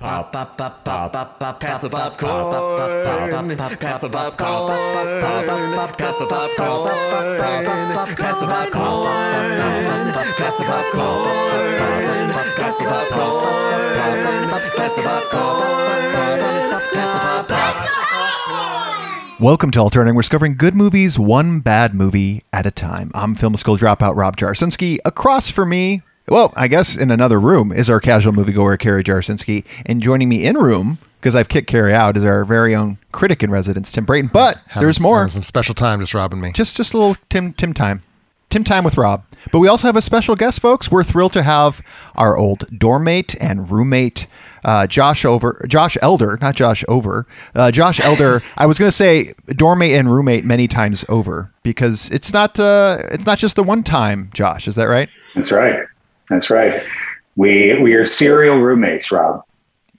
Pop, pop, pop, pop, pop, pop, pass the popcorn, pass the popcorn, pass the popcorn, pass the popcorn, pass the popcorn, pass the popcorn, pass the popcorn, pass the popcorn. Welcome to Alternating. We're discovering good movies, one bad movie at a time. I'm film school dropout Rob Jarsinski. Across from me, well, I guess in another room, is our casual moviegoer, Carrie Jarsinski. And joining me in room, because I've kicked Carrie out, is our very own critic in residence, Tim Brayton. But there's more. Some special time, just Rob and me. Just a little Tim time. Tim time with Rob. But we also have a special guest, folks. We're thrilled to have our old dormmate and roommate, Josh Elder. Josh Elder. I was going to say dormmate and roommate many times over, because it's not just the one time, Josh. Is that right? That's right. That's right. We are serial roommates, Rob.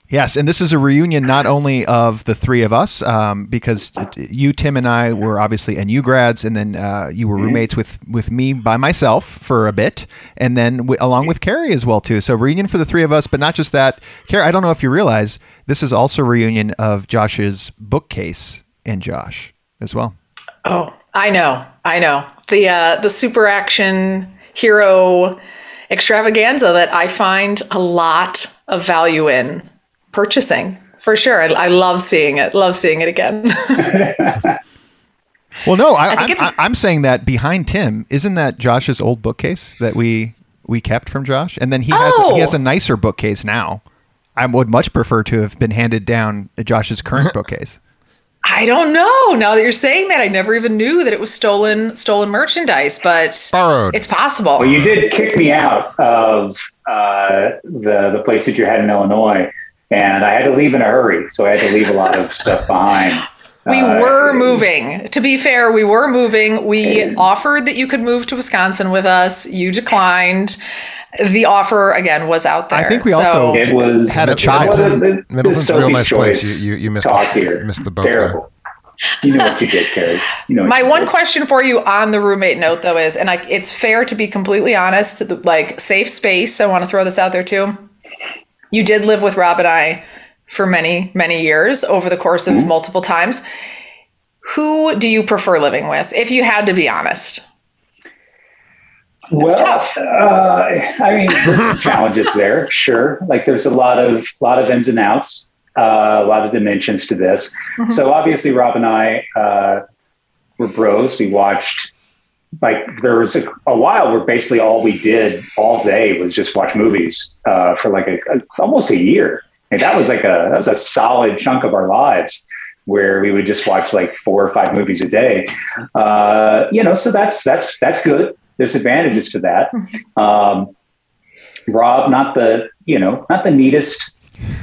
Yes, and this is a reunion not only of the three of us, because you, Tim, and I were obviously NU grads, and then you were roommates with me by myself for a bit, and then along with Carrie as well, too. So reunion for the three of us, but not just that. Carrie, I don't know if you realize, this is also a reunion of Josh's bookcase and Josh as well. Oh, I know. The super action hero extravaganza that I find a lot of value in purchasing, for sure. I love seeing it. Love seeing it again. Well, no, I'm saying that behind Tim, isn't that Josh's old bookcase that we kept from Josh? And then he has a nicer bookcase now. I would much prefer to have been handed down Josh's current bookcase. I don't know. Now that you're saying that, I never even knew that it was stolen merchandise, but borrowed. It's possible. Well, you did kick me out of the place that you had in Illinois, and I had to leave in a hurry, so I had to leave a lot of stuff behind. We were moving. To be fair, we were moving. We offered that you could move to Wisconsin with us. You declined. The offer, again, was out there. I think we also had a child. Middleton's a real nice place. You missed the boat. Terrible. There. You know what you did, Carrie. My one question for you on the roommate note, though, is, and it's fair to be completely honest, like safe space. I want to throw this out there, too. You did live with Rob and I for many, many years over the course of multiple times. Who do you prefer living with, if you had to be honest? Well, tough. I mean, there's some challenges there, sure. Like there's a lot of ins and outs, a lot of dimensions to this. Mm-hmm. So obviously, Rob and I were bros. We watched, like, there was a while where basically all we did all day was just watch movies for like almost a year. And that was a solid chunk of our lives, where we would just watch like 4 or 5 movies a day. So that's good. There's advantages to that. Rob, not the neatest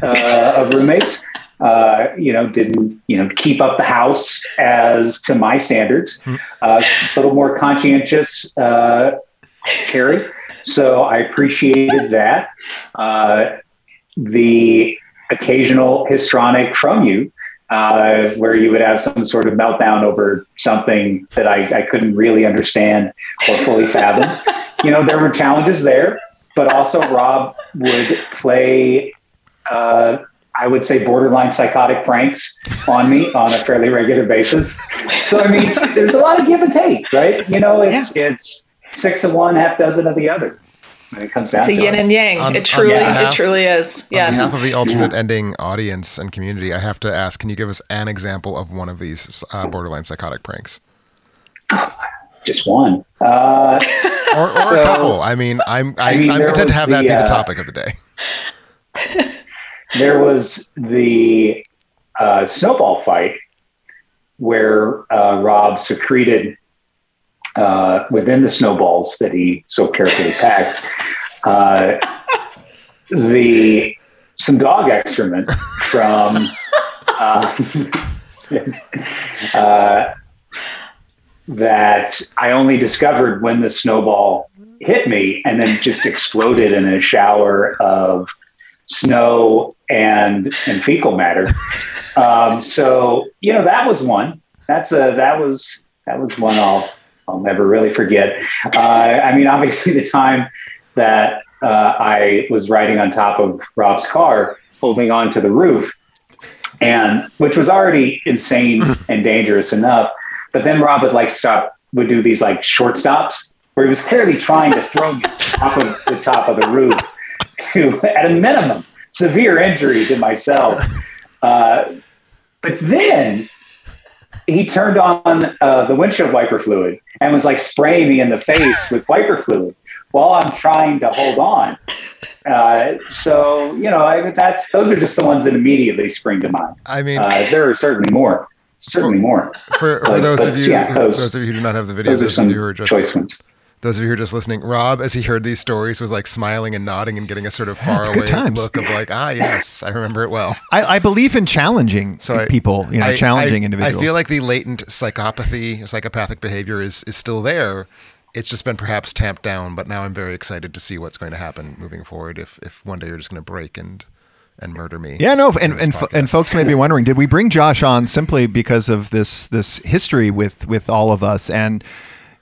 of roommates. Didn't keep up the house as to my standards. A little more conscientious, Carrie. So I appreciated that. The occasional histrionic from you, where you would have some sort of meltdown over something that I couldn't really understand or fully fathom. There were challenges there, but also Rob would play, I would say, borderline psychotic pranks on me on a fairly regular basis. So, I mean, there's a lot of give and take, right? It's 6 of one, half dozen of the other. It comes down it's a yin and yang. It truly is. Yes. On behalf of the alternate ending audience and community, I have to ask, can you give us an example of one of these borderline psychotic pranks? Just one. Or a couple. I mean, I intend to have that be the topic of the day. There was the snowball fight where Rob secreted within the snowballs that he so carefully packed, some dog excrement from that I only discovered when the snowball hit me, and then just exploded in a shower of snow and fecal matter. So that was one. That was one I'll never really forget. Obviously the time that I was riding on top of Rob's car holding on to the roof, and which was already insane and dangerous enough. But then Rob would do these like short stops where he was clearly trying to throw me off of the top of the roof to, at a minimum, severe injury to myself. But then he turned on the windshield wiper fluid and was like spraying me in the face with wiper fluid while I'm trying to hold on. So, you know, those are just the ones that immediately spring to mind. I mean, there are certainly more. For those of you who do not have the video, those are some choice ones. Those of you who are just listening, Rob, as he heard these stories, was like smiling and nodding and getting a sort of faraway look of like, yes, I remember it well. I believe in challenging people, challenging individuals. I feel like the latent psychopathic behavior is still there. It's just been perhaps tamped down, but now I'm very excited to see what's going to happen moving forward if one day you're just going to break and murder me. Yeah, no, and folks may be wondering, did we bring Josh on simply because of this history with all of us? And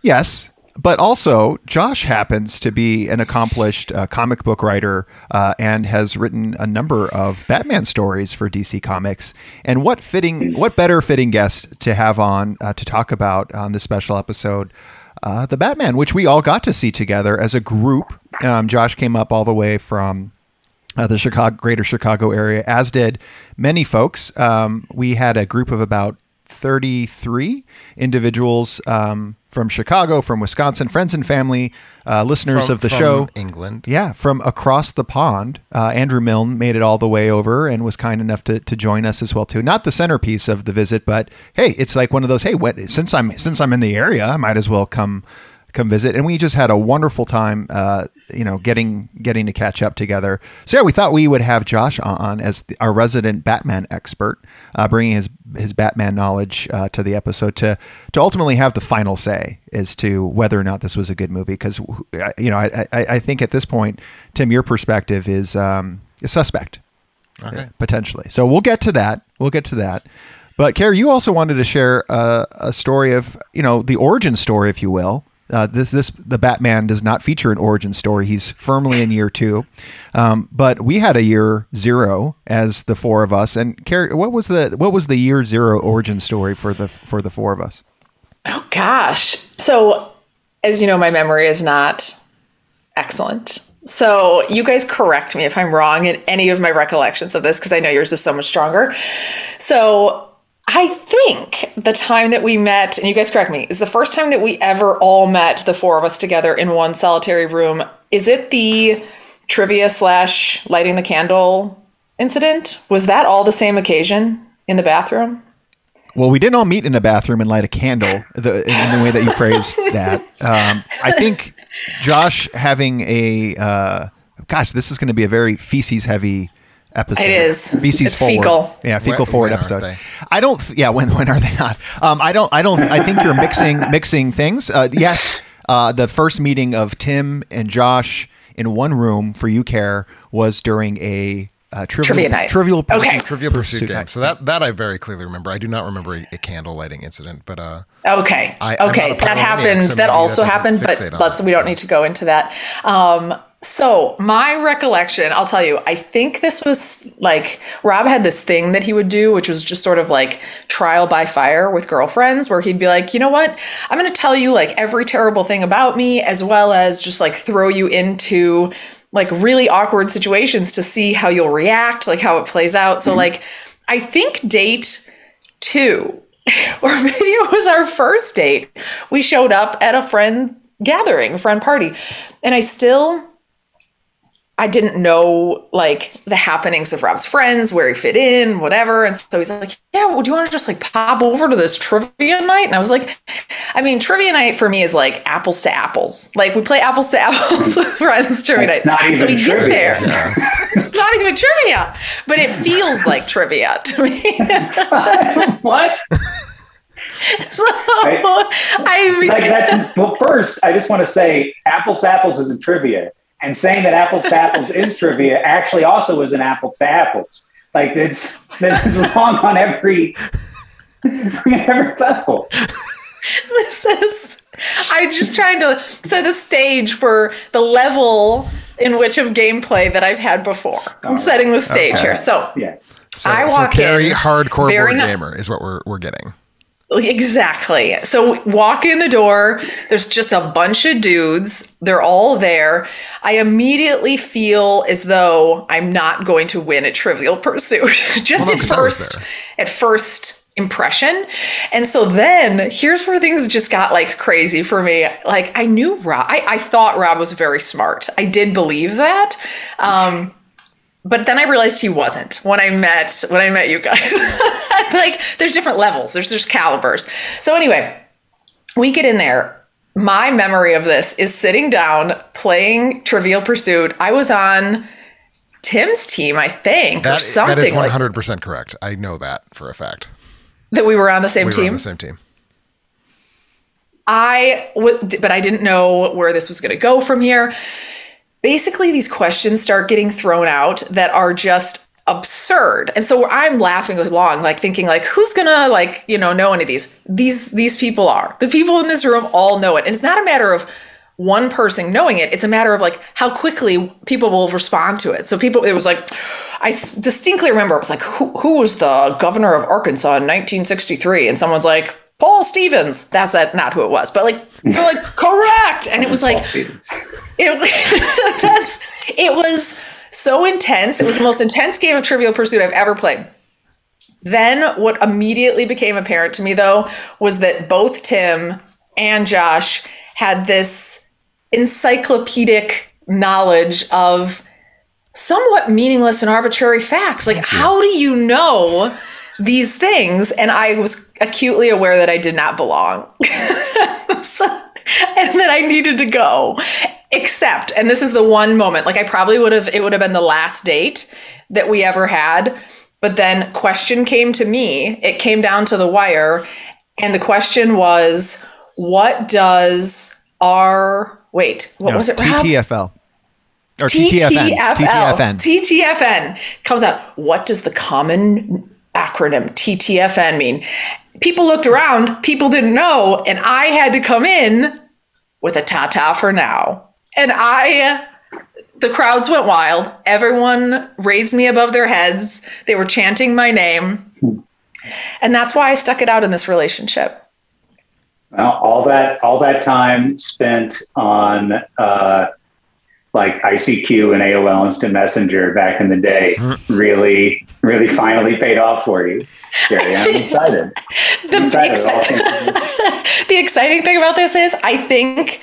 yes, but also Josh happens to be an accomplished comic book writer and has written a number of Batman stories for DC Comics. And what better fitting guest to have on to talk about on this special episode, the Batman, which we all got to see together as a group. Josh came up all the way from the greater Chicago area, as did many folks. We had a group of about 33 individuals from Chicago, from Wisconsin, friends and family, listeners of the show. England. Yeah, from across the pond. Andrew Milne made it all the way over and was kind enough to join us as well too. Not the centerpiece of the visit, but hey, it's like one of those, hey, since I'm in the area, I might as well come visit. And we just had a wonderful time, getting to catch up together. So yeah, we thought we would have Josh on as our resident Batman expert, bringing his Batman knowledge to the episode to ultimately have the final say as to whether or not this was a good movie. Because I think at this point, Tim, your perspective is a suspect, potentially. So we'll get to that. But Carrie, you also wanted to share a story of the origin story, if you will. The Batman does not feature an origin story. He's firmly in year 2. But we had a year 0 as the 4 of us. And Carrie, what was the year 0 origin story for the 4 of us? Oh gosh. So as you know, my memory is not excellent. So you guys correct me if I'm wrong in any of my recollections of this, because I know yours is so much stronger. So I think the time that we met, and you guys correct me, is the first time that we ever all met, the 4 of us together in one solitary room. Is it the trivia / lighting the candle incident? Was that all the same occasion in the bathroom? Well, we didn't all meet in a bathroom and light a candle in the way that you phrased that. I think Josh having this is going to be a very feces heavy episode. It is. Feces it's forward. Fecal. Yeah, fecal when forward episode. When are they not? I think you're mixing things. Yes, the first meeting of Tim and Josh in one room for You Care was during a trivia night. Trivial Pursuit game. So that I very clearly remember. I do not remember a candle lighting incident, but okay. That happened. So that also happened, but we don't need to go into that. So my recollection, I'll tell you, I think this was like Rob had this thing that he would do, which was just sort of like trial by fire with girlfriends, where he'd be like, you know what, I'm going to tell you like every terrible thing about me, as well as just like throw you into like really awkward situations to see how you'll react, like how it plays out. So like, I think date 2, or maybe it was our first date, we showed up at a friend gathering, a friend party. And I didn't know like the happenings of Rob's friends, where he fit in, whatever. And so he's like, yeah, well, do you want to just like pop over to this trivia night? And I was like, I mean, trivia night for me is like apples to apples. Like we play apples to apples with friends trivia night. Not even so we trivia. get there. Yeah. It's not even trivia, but it feels like trivia to me. What? So I mean, well, first, I just want to say apples to apples isn't trivia. And saying that apples to apples is trivia actually also is an apples to apples. Like this is wrong on every level. I'm just trying to set the stage for the level in which of gameplay that I've had before. I'm setting the stage here. So Yeah. I walk Carrie, in. hardcore very board gamer is what we're getting. Exactly. So walk in the door. There's just a bunch of dudes. They're all there. I immediately feel as though I'm not going to win at Trivial Pursuit. Just at first impression. And so then here's where things just got like crazy for me. Like I knew Rob. I thought Rob was very smart. I did believe that. But then I realized he wasn't when I met you guys. Like there's different levels. There's calibers. So anyway, we get in there. My memory of this is sitting down playing Trivial Pursuit. I was on Tim's team, I think, or something. That is 100% correct. I know that for a fact. That we were on the same team? We were on the same team. But I didn't know where this was going to go from here. Basically, these questions start getting thrown out that are just absurd. And so I'm laughing along, like thinking like, who's gonna like, know any of these? These people are. The people in this room all know it. And it's not a matter of one person knowing it. It's a matter of like how quickly people will respond to it. So it was like, I distinctly remember it was like, who was the governor of Arkansas in 1963? And someone's like, Paul Stevens. That's not who it was, but like, they're like, correct. And it was like, it was so intense. It was the most intense game of Trivial Pursuit I've ever played. Then what immediately became apparent to me though, was that both Tim and Josh had this encyclopedic knowledge of somewhat meaningless and arbitrary facts. Like, how do you know these things? And I was acutely aware that I did not belong. And that I needed to go. Except, and this is the one moment, like it would have been the last date that we ever had. But then question came to me. It came down to the wire. And the question was, what was it, Rob? TTFL. Or TTFN. TTFN comes out. What does the common acronym TTFN mean? People looked around, people didn't know, and I had to come in with a ta-ta for now. And the crowds went wild. Everyone raised me above their heads. They were chanting my name. And that's why I stuck it out in this relationship. Well, all that time spent on like ICQ and AOL Instant Messenger back in the day really finally paid off for you. Gary, I'm excited. The exciting thing about this is I think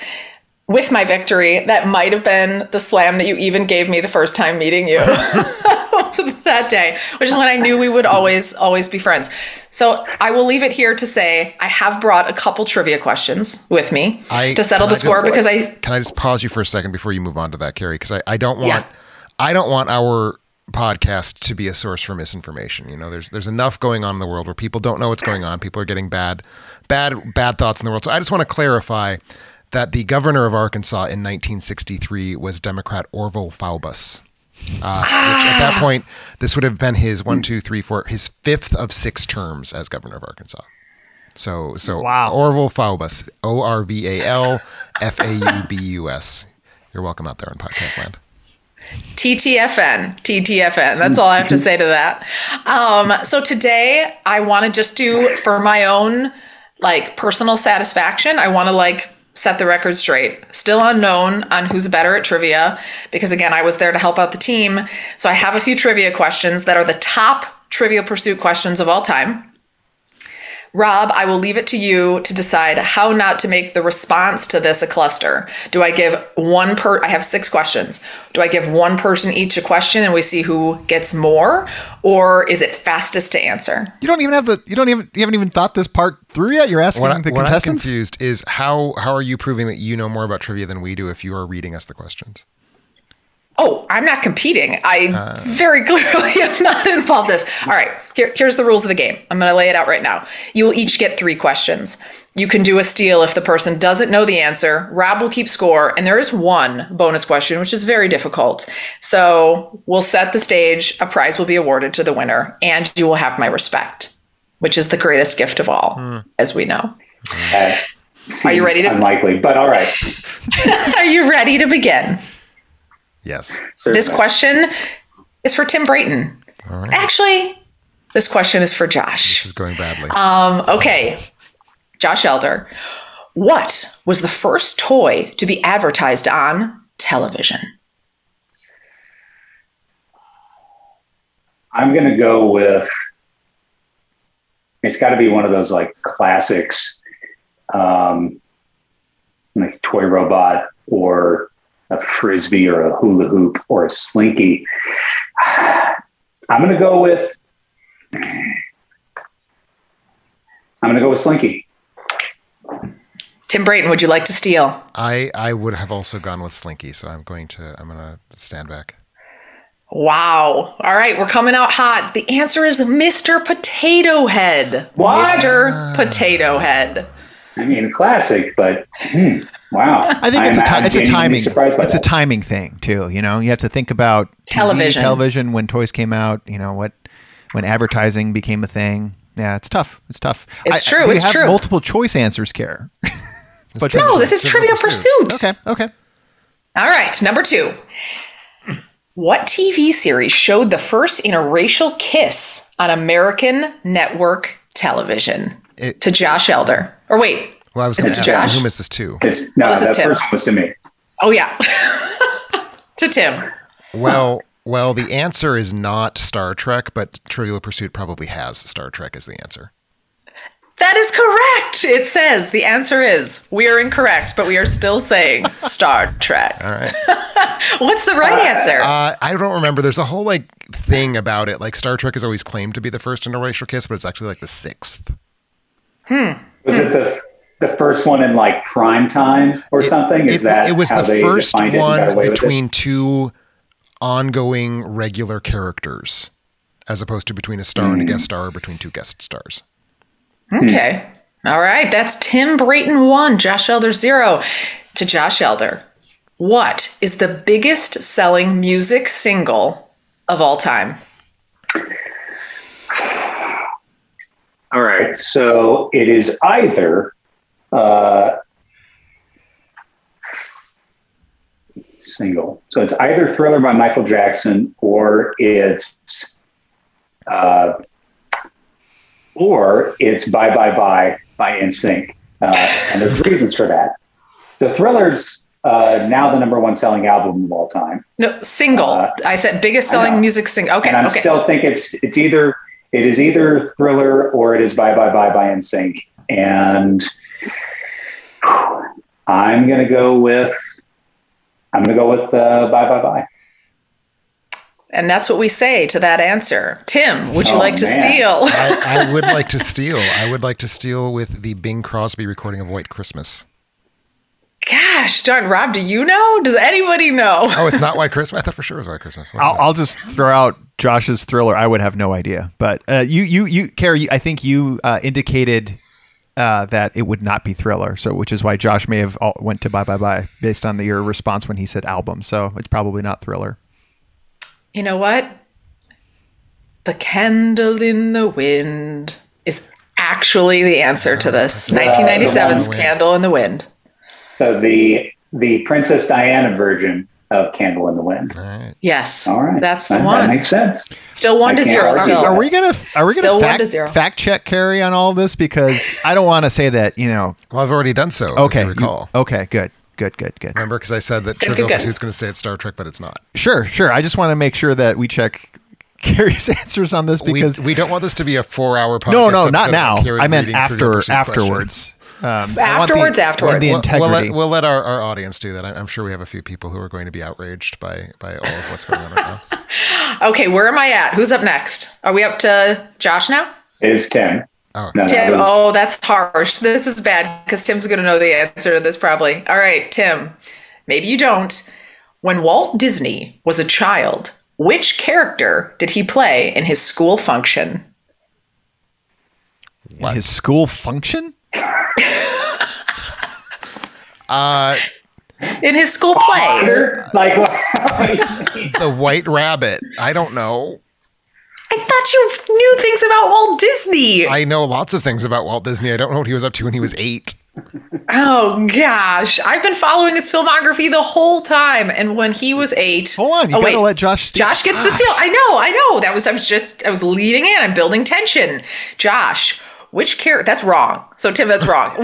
with my victory, that might have been the slam that you even gave me the first time meeting you that day, which is when I knew we would always be friends. So I will leave it here to say I have brought a couple trivia questions with me to settle the score because Can I just pause you for a second before you move on to that, Carrie? Because I don't want our podcast to be a source for misinformation. There's enough going on in the world where people don't know what's going on. People are getting bad thoughts in the world. So I just want to clarify that the governor of Arkansas in 1963 was Democrat Orville Faubus. Which at that point, this would have been his his fifth of 6 terms as governor of Arkansas. So wow. Orville Faubus, ORVALFAUBUS. You're welcome out there in podcast land. TTFN. That's all I have to say to that. So today I want to just do, for my own personal satisfaction, I want to set the record straight. Still unknown on who's better at trivia, because again, I was there to help out the team. So I have a few trivia questions that are the top Trivial Pursuit questions of all time. Rob, I will leave it to you to decide how not to make the response to this a cluster. Do I give I have 6 questions. Do I give one person each a question and we see who gets more? Or is it fastest to answer? You haven't even thought this part through yet? You're asking the contestants? What I'm confused is how are you proving that you know more about trivia than we do if you are reading us the questions? Oh, I'm not competing. I very clearly am not involved in this. All right, here's the rules of the game. I'm going to lay it out right now. You will each get 3 questions. You can do a steal if the person doesn't know the answer. Rob will keep score, and there is one bonus question, which is very difficult. So we'll set the stage. A prize will be awarded to the winner, and you will have my respect, which is the greatest gift of all, as we know. Are you ready to? Unlikely, but all right. Are you ready to begin? Yes. This question is for Tim Brayton. All right. Actually, this question is for Josh. This is going badly. Okay. Josh Elder. What was the first toy to be advertised on television? I'm going to go with, it's got to be one of those like classics, like a toy robot or a frisbee or a hula hoop or a slinky. I'm going to go with Slinky. Tim Brayton, would you like to steal? I would have also gone with Slinky, so I'm gonna stand back. Wow. All right, we're coming out hot. The answer is Mr. Potato Head. What? Mr. Potato Head. I mean, classic, but wow. I think it's a genuinely timing. surprised by It's a that. timing thing too. You know, you have to think about television when toys came out. You know when advertising became a thing. Yeah, it's tough. It's tough. It's true. We It's have true. multiple choice answers, Care. But No, this is Trivia Pursuit. Okay. All right, number 2. What TV series showed the first interracial kiss on American network television? To Josh Elder. Or wait, Well, I was Is going it to to ask Josh? whom is this to? It's Oh, no, this is that Tim. first one was to me. oh yeah. To Tim. Well, the answer is not Star Trek, but Trivial Pursuit probably has Star Trek as the answer. That is correct. It says the answer is we are incorrect, but we are still saying Star Trek. All right. What's the right answer? I don't remember. There's a whole thing about it. Like Star Trek is always claimed to be the first interracial kiss, but it's actually like the 6th. Was it the first one in like prime time or something? Is that it was how the they first defined it and got one away with it? between two ongoing regular characters, as opposed to between a star and a guest star, or between two guest stars. Okay. All right. That's Tim Brayton 1, Josh Elder 0. To Josh Elder. What is the biggest selling music single of all time? All right. So it is either single. So it's either Thriller by Michael Jackson or it's Bye Bye Bye by NSYNC. And there's reasons for that. So Thriller's now the number 1 selling album of all time. No, single. I said biggest selling music single. Okay. And I Okay. still think it is either Thriller or it is Bye Bye Bye by NSYNC. And I'm gonna go with Bye Bye Bye. And that's what we say to that answer. Tim, would you Oh, like to man. steal? I would like to steal. I would like to steal with the Bing Crosby recording of White Christmas. Gosh darn, Rob, do you know? Does anybody know? Oh, it's not White Christmas? I thought for sure it was White Christmas. I'll just throw out Josh's Thriller. I would have no idea, but Carrie, I think you indicated that it would not be Thriller, so which is why Josh may have went to Bye Bye Bye based on your response when he said album. So it's probably not Thriller. You know what? The Candle in the Wind is actually the answer to this. 1997's Candle in the Wind. So the Princess Diana version of Candle in the Wind. All right. Yes. All right. That's the That one. makes sense. Still 1 to I can't 0 argue still. that. Are we gonna Still 1 to 0. fact check Carrie on all of this, because I don't want to say that Well, I've already done so. Okay, If you recall. okay, good. Remember, because I said that Good, Trivial good. Pursuit's going to say it's Star Trek, but it's not. Sure. I just want to make sure that we check Carrie's answers on this, because We don't want this to be a 4-hour podcast. no, episode not of now. Carrie I meant reading Trivial Pursuit afterwards. Afterwards. The integrity. We'll let our audience do that. I'm sure we have a few people who are going to be outraged by all of what's going on right now. Okay, where am I at? Who's up next? Are we up to Josh now? It is Tim. Oh. No, Tim, it was- oh, that's harsh. This is bad because Tim's going to know the answer to this probably. All right, Tim, maybe you don't. When Walt Disney was a child, which character did he play in his school function? His school function? In his school play. Like what? The White Rabbit. I don't know. I thought you knew things about Walt Disney. I know lots of things about Walt Disney. I don't know what he was up to when he was 8. Oh gosh, I've been following his filmography the whole time, and when he was 8, Hold on, you gotta let Josh steal. Josh gets the steal. I know. I was leading in. I'm building tension. Josh, which character? That's wrong. So Tim, that's wrong.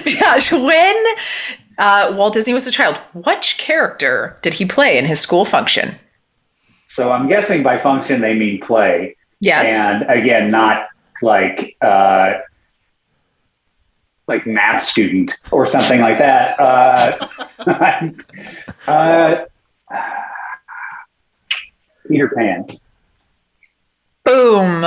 Josh, when Walt Disney was a child, which character did he play in his school function? So I'm guessing by function they mean play. Yes. And again, not like math student or something like that. Peter Pan. Boom.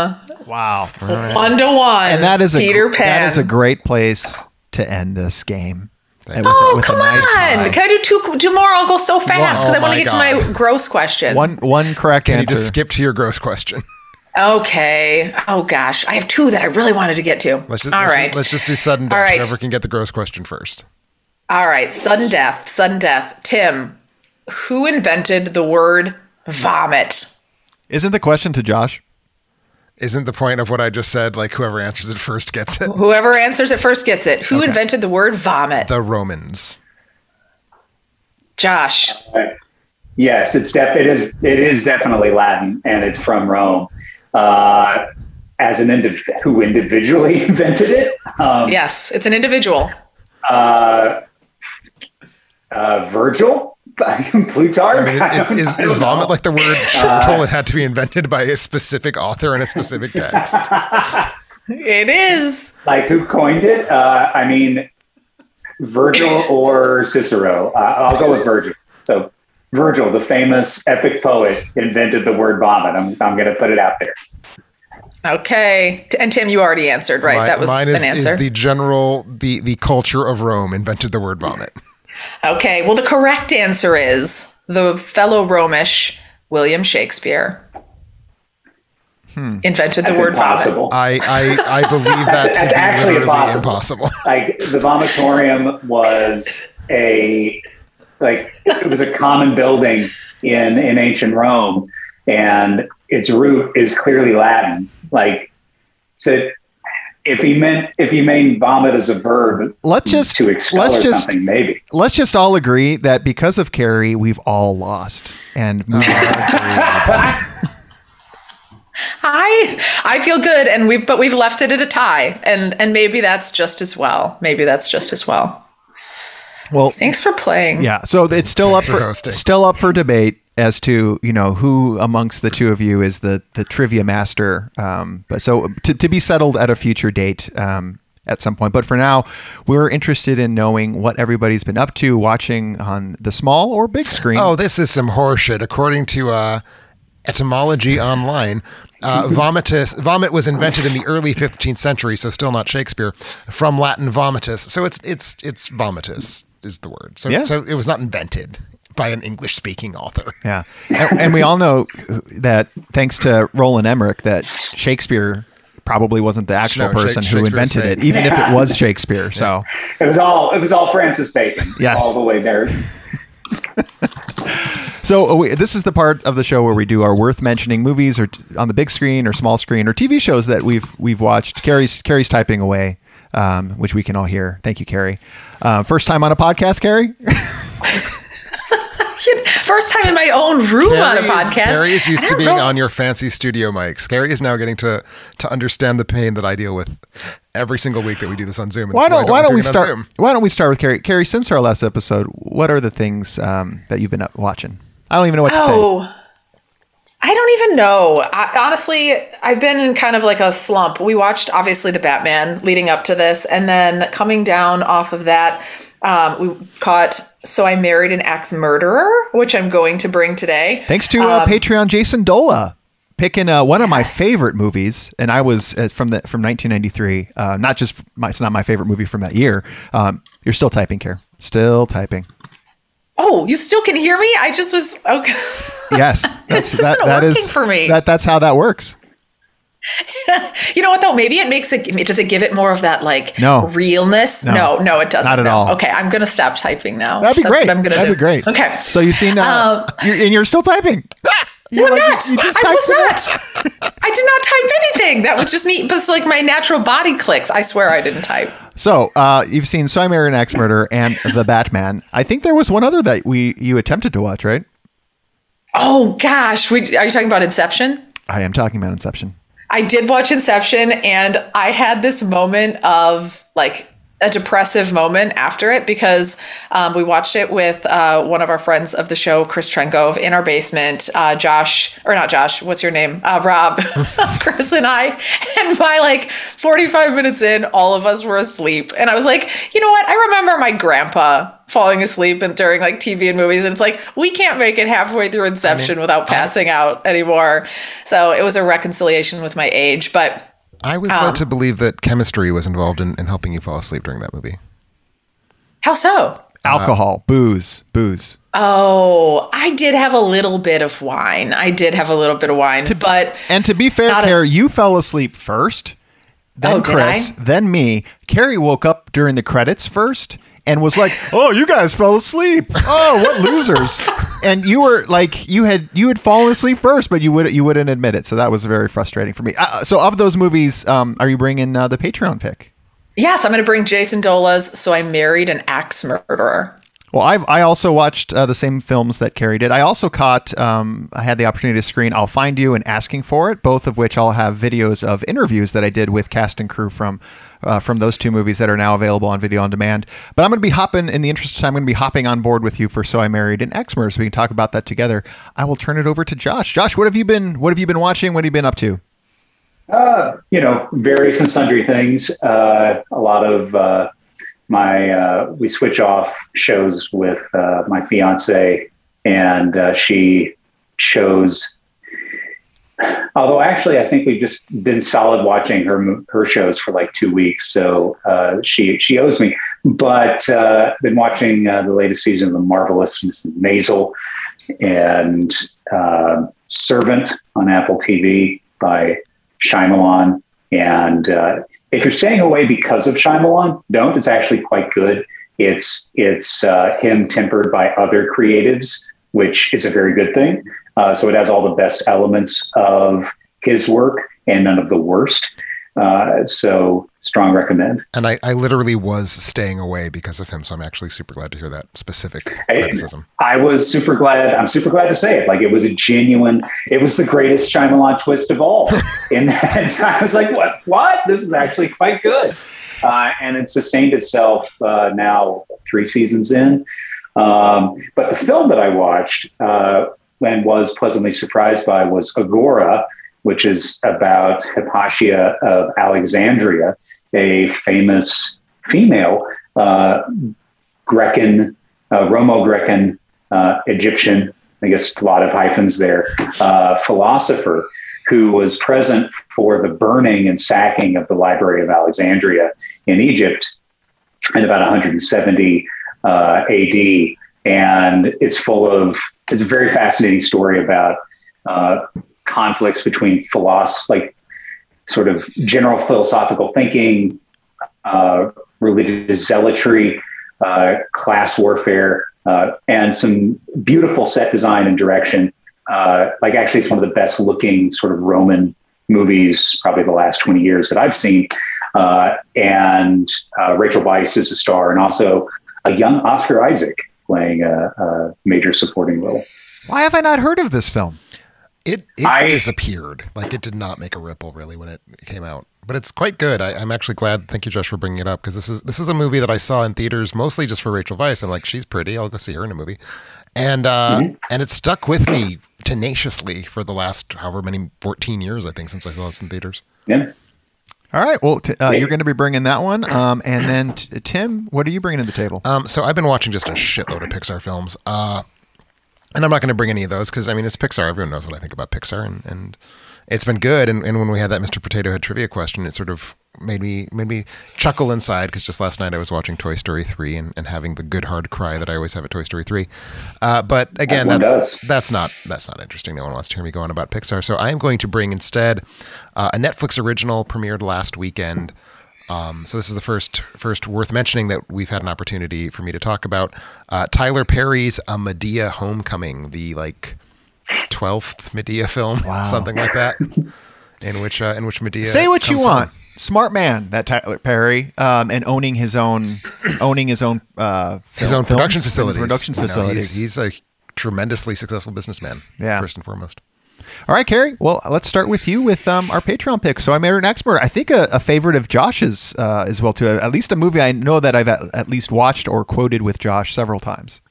Wow. 1-1. And that is Peter Pan. That is a great place to end this game. Come on. Can I do two more? I'll go so fast because I want to get to my gross question. One correct Can answer. you just skip to your gross question? Okay. Oh gosh, I have 2 that I really wanted to get to. Let's just do sudden death. All right. Whoever can get the gross question first. All right, sudden death. Tim, who invented the word vomit? Isn't the question to Josh? Isn't the point of what I just said, like whoever answers it first gets it? Whoever answers it first gets it. Who invented the word vomit? The Romans. Josh. Yes, it is definitely Latin, and it's from Rome. As who individually invented it? Yes, it's an individual. Virgil? Plutarch? I mean, is vomit like the word shirtle? It had to be invented by a specific author in a specific text. It is. Like, who coined it? I mean, Virgil or Cicero. I'll go with Virgil. So Virgil, the famous epic poet, invented the word vomit. I'm going to put it out there. Okay. And Tim, you already answered, right? That was mine an answer. Is the culture of Rome invented the word vomit. Okay. Well, the correct answer is the fellow Romish William Shakespeare invented the word impossible. vomit. I believe that that's actually impossible. Like, the vomitorium was it was a common building in ancient Rome, and its root is clearly Latin. Like, so if he meant vomit as a verb, to expel something, maybe. Let's just all agree that because of Carrie, we've all lost, and I feel good, but we've left it at a tie, and maybe that's just as well. Well, thanks for playing. Yeah, so it's still up for debate as to who amongst the two of you is the trivia master. But so to be settled at a future date at some point. But for now, we're interested in knowing what everybody's been up to watching on the small or big screen. Oh, this is some horseshit. According to etymology online, vomit was invented in the early 15th century, so still not Shakespeare, from Latin vomitus. So it's vomitus is the word. So it was not invented by an English-speaking author. Yeah, and we all know that thanks to Roland Emmerich, that Shakespeare probably wasn't the actual person who invented it, even if it was Shakespeare. So it was all Francis Bacon. Yes. All the way there. So this is the part of the show where we do our worth mentioning movies, or on the big screen or small screen, or TV shows that we've watched. Carrie's typing away, which we can all hear. Thank you, Carrie. First time on a podcast, Carrie? First time in my own room on a podcast. Carrie is used to being on your fancy studio mics. Carrie is now getting to understand the pain that I deal with every single week that we do this on Zoom. Why don't we start with Carrie? Carrie, since our last episode, what are the things that you've been watching? I don't even know what to say. I don't even know. Honestly, I've been in kind of like a slump. We watched, obviously, the Batman leading up to this. And then coming down off of that, we caught So I Married an Ex-Murderer, which I'm going to bring today. Thanks to Patreon Jason Dola picking one of my favorite movies. And I was from 1993. It's not my favorite movie from that year. You're still typing, Care. Still typing. Oh, you still can hear me? I just was okay. Yes, this isn't working for me. That's how that works. You know what though? Maybe it makes it. Does it give it more of that realness? No, it doesn't. Not at all. Okay, I'm gonna stop typing now. That'd be great. That's what I'm gonna do. That'd be great. Okay. So you've seen you're still typing. I was not. I did not type anything. That was just me. But it's like my natural body clicks. I swear I didn't type. So you've seen So I Married an Axe Murderer and The Batman. I think there was one other that you attempted to watch, right? Oh, gosh. Are you talking about Inception? I am talking about Inception. I did watch Inception, and I had this moment of like a depressive moment after it because we watched it with one of our friends of the show, Chris Trenkov, in our basement. What's your name? Rob, Chris and I. And by like 45 minutes in, all of us were asleep. And I was like, you know what? I remember my grandpa falling asleep and during like TV and movies. And it's like, we can't make it halfway through Inception without passing out anymore. So it was a reconciliation with my age. But I was led to believe that chemistry was involved in helping you fall asleep during that movie. How so? Alcohol, booze. Oh, I did have a little bit of wine. And to be fair, Carrie, you fell asleep first, then Chris, then me. Carrie woke up during the credits first and was like, "Oh, you guys fell asleep. Oh, what losers!" And you were like, you had fallen asleep first, but you wouldn't admit it. So that was very frustrating for me. So of those movies, are you bringing the Patreon pick? Yes, I'm going to bring Jason Dola's So I Married an Axe Murderer. Well, I also watched the same films that Carrie did. I also caught, I had the opportunity to screen I'll Find You and Asking for It, both of which I'll have videos of interviews that I did with cast and crew from those two movies that are now available on video on demand. But I'm going to be in the interest of time, I'm going to be hopping on board with you for So I Married an Axe Murderer, so we can talk about that together. I will turn it over to Josh. Josh, what have you been watching? What have you been up to? Various and sundry things. A lot of we switch off shows with my fiance, and she chose. Although actually, I think we've just been solid watching her shows for like 2 weeks, so she owes me. But been watching the latest season of The Marvelous Mrs. Maisel and Servant on Apple TV by Shyamalan. And if you're staying away because of Shyamalan, don't. It's actually quite good. It's him tempered by other creatives, which is a very good thing. So it has all the best elements of his work and none of the worst. So strong recommend. And I literally was staying away because of him. So I'm actually super glad to hear that specific criticism. I was super glad. I'm super glad to say it. Like it was it was the greatest Shyamalan twist of all. And I was like, what? This is actually quite good. And it sustained itself now 3 seasons in. But the film that I watched and was pleasantly surprised by was Agora, which is about Hypatia of Alexandria, a famous female Grecan, Romo-Grecan, Egyptian, I guess a lot of hyphens there, philosopher who was present for the burning and sacking of the Library of Alexandria in Egypt in about 170 AD. And it's a very fascinating story about conflicts between sort of general philosophical thinking, religious zealotry, class warfare, and some beautiful set design and direction. Actually, it's one of the best looking sort of Roman movies, probably the last 20 years that I've seen. And Rachel Weisz is a star, and also a young Oscar Isaac playing a major supporting role. Why have I not heard of this film? It disappeared. Like it did not make a ripple really when it came out, but it's quite good. I'm actually glad. Thank you, Josh, for bringing it up because this is a movie that I saw in theaters mostly just for Rachel Weisz. I'm like, she's pretty. I'll go see her in a movie, and it stuck with me tenaciously for the last however many 14 years I think since I saw this in theaters. Yeah. All right. Well, you're going to be bringing that one, and then Tim, what are you bringing to the table? So I've been watching just a shitload of Pixar films. And I'm not going to bring any of those because, I mean, it's Pixar. Everyone knows what I think about Pixar, and it's been good. And when we had that Mr. Potato Head trivia question, it sort of made me chuckle inside because just last night I was watching Toy Story 3 and having the good hard cry that I always have at Toy Story 3. But again, that's not interesting. No one wants to hear me go on about Pixar. So I am going to bring instead a Netflix original premiered last weekend. So this is the first worth mentioning that we've had an opportunity for me to talk about. Tyler Perry's A Medea Homecoming, the 12th Medea film, something like that. in which Medea Say what you comes want. home. Smart man, that Tyler Perry, and owning his own production facilities. You know, he's a tremendously successful businessman. Yeah. First and foremost. All right, Carrie. Well, let's start with you with our Patreon pick. So I made an expert. I think a favorite of Josh's as well too. At least a movie I know that I've at least watched or quoted with Josh several times.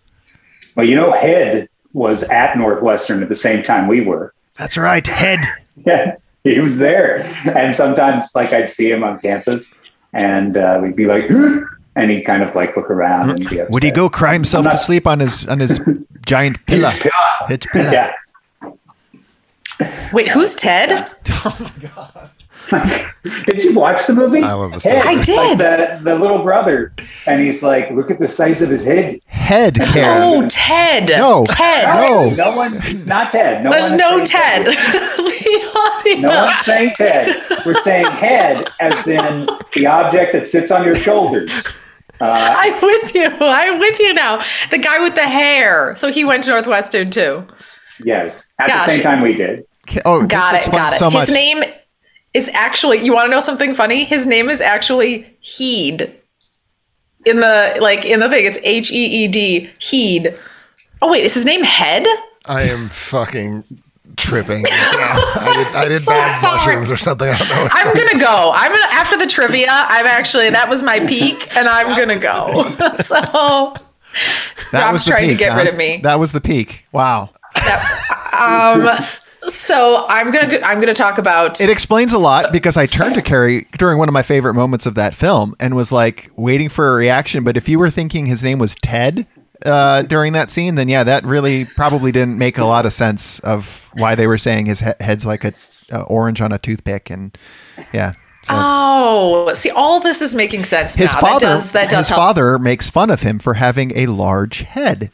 Well, you know, Head was at Northwestern at the same time we were. That's right, Head. Yeah, he was there. And sometimes, like, I'd see him on campus, and we'd be like, and he'd kind of like look around and be upset. Would he go cry himself to sleep on his giant pillow? His pillow. Yeah. Wait, who's Ted? Oh my God. Did you watch the movie? I love the Head. I did. Like the little brother, and he's like, look at the size of his head. Head, Carrie. Oh, Ted. No. Ted. No. No one, not Ted. There's no Ted. No one's saying Ted. We're saying head as in the object that sits on your shoulders. I'm with you. I'm with you now. The guy with the hair. So he went to Northwestern too. Yes. At Gosh. the same time we did. Oh, Got this it. explains Got it. so much. His name is actually, you want to know something funny? His name is actually Heed. In the thing, it's Heed. Heed. Oh, wait, is his name Head? I am fucking tripping. I did So bad sorry. mushrooms or something. I don't know. I'm gonna go. After the trivia, that was my peak, and I'm gonna go. So Rob's trying to get rid of me. That was the peak. Wow. So I'm gonna talk about. It explains a lot because I turned to Carrie during one of my favorite moments of that film and was like waiting for a reaction. But if you were thinking his name was Ted during that scene, then yeah, that really probably didn't make a lot of sense of why they were saying his head's like a orange on a toothpick. And yeah. So. Oh, see, all this is making sense now. That does his help. father makes fun of him for having a large head,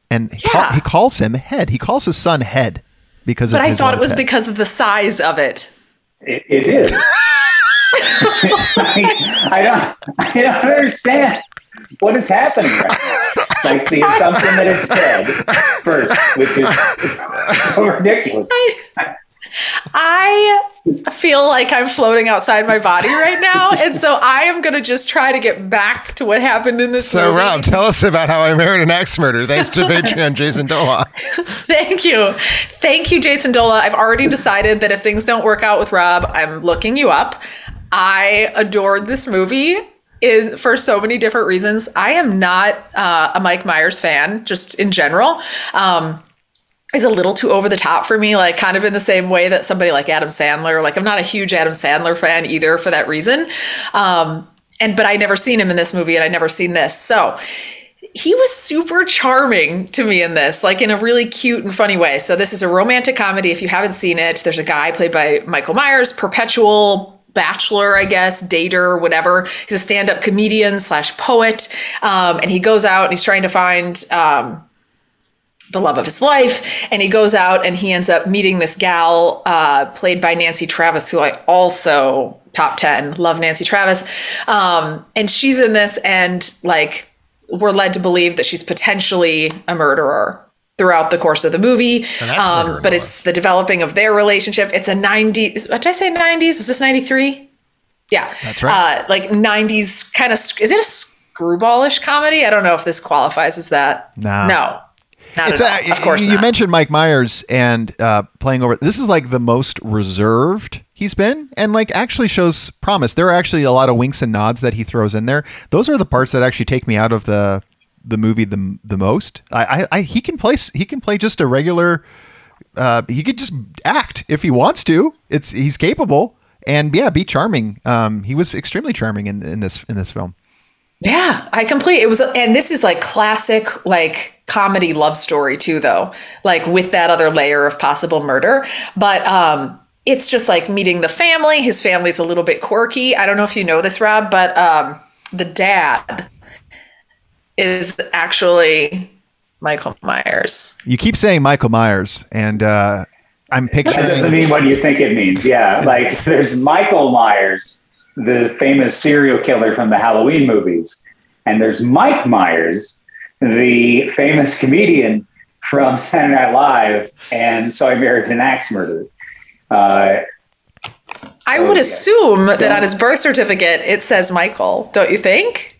and he calls him Head. He calls his son Head because of. But I thought it was head. because of the size of it. It is. I don't understand what is happening right now. Like the assumption that it's dead first, which is so ridiculous. I feel like I'm floating outside my body right now, and so I am going to just try to get back to what happened in this movie. So, Rob, tell us about How I Married an Axe Murderer, thanks to Patreon Jason Dola. Thank you, Jason Dola. I've already decided that if things don't work out with Rob, I'm looking you up. I adored this movie for so many different reasons. I am not a Mike Myers fan, just in general. Is a little too over the top for me, like kind of in the same way that somebody like Adam Sandler, like I'm not a huge Adam Sandler fan either for that reason. But I never seen him in this movie and I never seen this. So he was super charming to me in this, like in a really cute and funny way. So this is a romantic comedy. If you haven't seen it, there's a guy played by Michael Myers, perpetual bachelor, I guess, dater, whatever. He's a stand-up comedian / poet. And he goes out and he's trying to find, the love of his life, and he goes out and he ends up meeting this gal played by Nancy Travis, who I also top 10 love. Nancy Travis, and she's in this, and like we're led to believe that she's potentially a murderer throughout the course of the movie. But it's the developing of their relationship. It's a 90s. What did I say? 90s? Is this 93? Yeah, that's right. Like 90s kind of. Is it a screwballish comedy? I don't know if this qualifies as that. No. Not at all. Of course you not. mentioned Mike Myers and playing over. This is like the most reserved he's been, and like actually shows promise. There are actually a lot of winks and nods that he throws in there. Those are the parts that actually take me out of the movie the most. He can play just a regular. He could just act if he wants to. He's capable, and yeah, be charming. He was extremely charming in this film. Yeah, and this is like classic, like comedy love story too, though, like with that other layer of possible murder. But it's just like meeting the family. His family's a little bit quirky. I don't know if you know this, Rob, but the dad is actually Michael Myers. You keep saying Michael Myers, and I'm picturing. That doesn't mean what you think it means. Yeah, like there's Michael Myers, the famous serial killer from the Halloween movies. And there's Mike Myers, the famous comedian from Saturday Night Live and So I Married an Axe Murderer. I would assume that on his birth certificate it says Michael. Don't you think?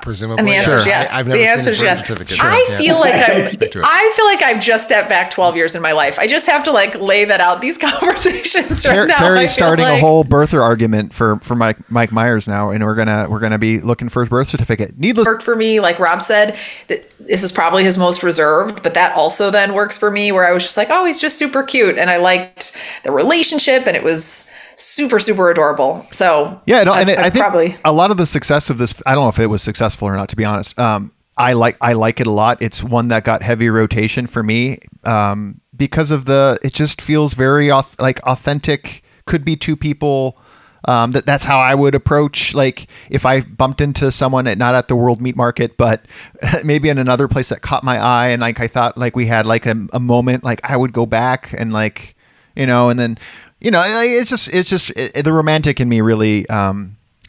Presumably, And the answer is yes. I've never The seen answer his is birth yes. certificate. I feel like Speak to it. I feel like I've just stepped back 12 years in my life. I just have to like lay that out. These conversations right now. Carrie's starting a whole birther argument for Mike Myers now, and we're gonna be looking for his birth certificate. Needless worked for me, like Rob said, that this is probably his most reserved, but that also then works for me, where I was just like, oh, he's just super cute, and I liked the relationship, and it was super, super adorable. So yeah, I think probably a lot of the success of this, I don't know if it was successful or not, to be honest. I like it a lot. It's one that got heavy rotation for me because of it just feels very authentic. Could be two people. That's how I would approach, like, if I bumped into someone not at the World Meat Market, but maybe in another place that caught my eye, and like I thought like we had like a moment, like I would go back and like, and then it's just the romantic in me really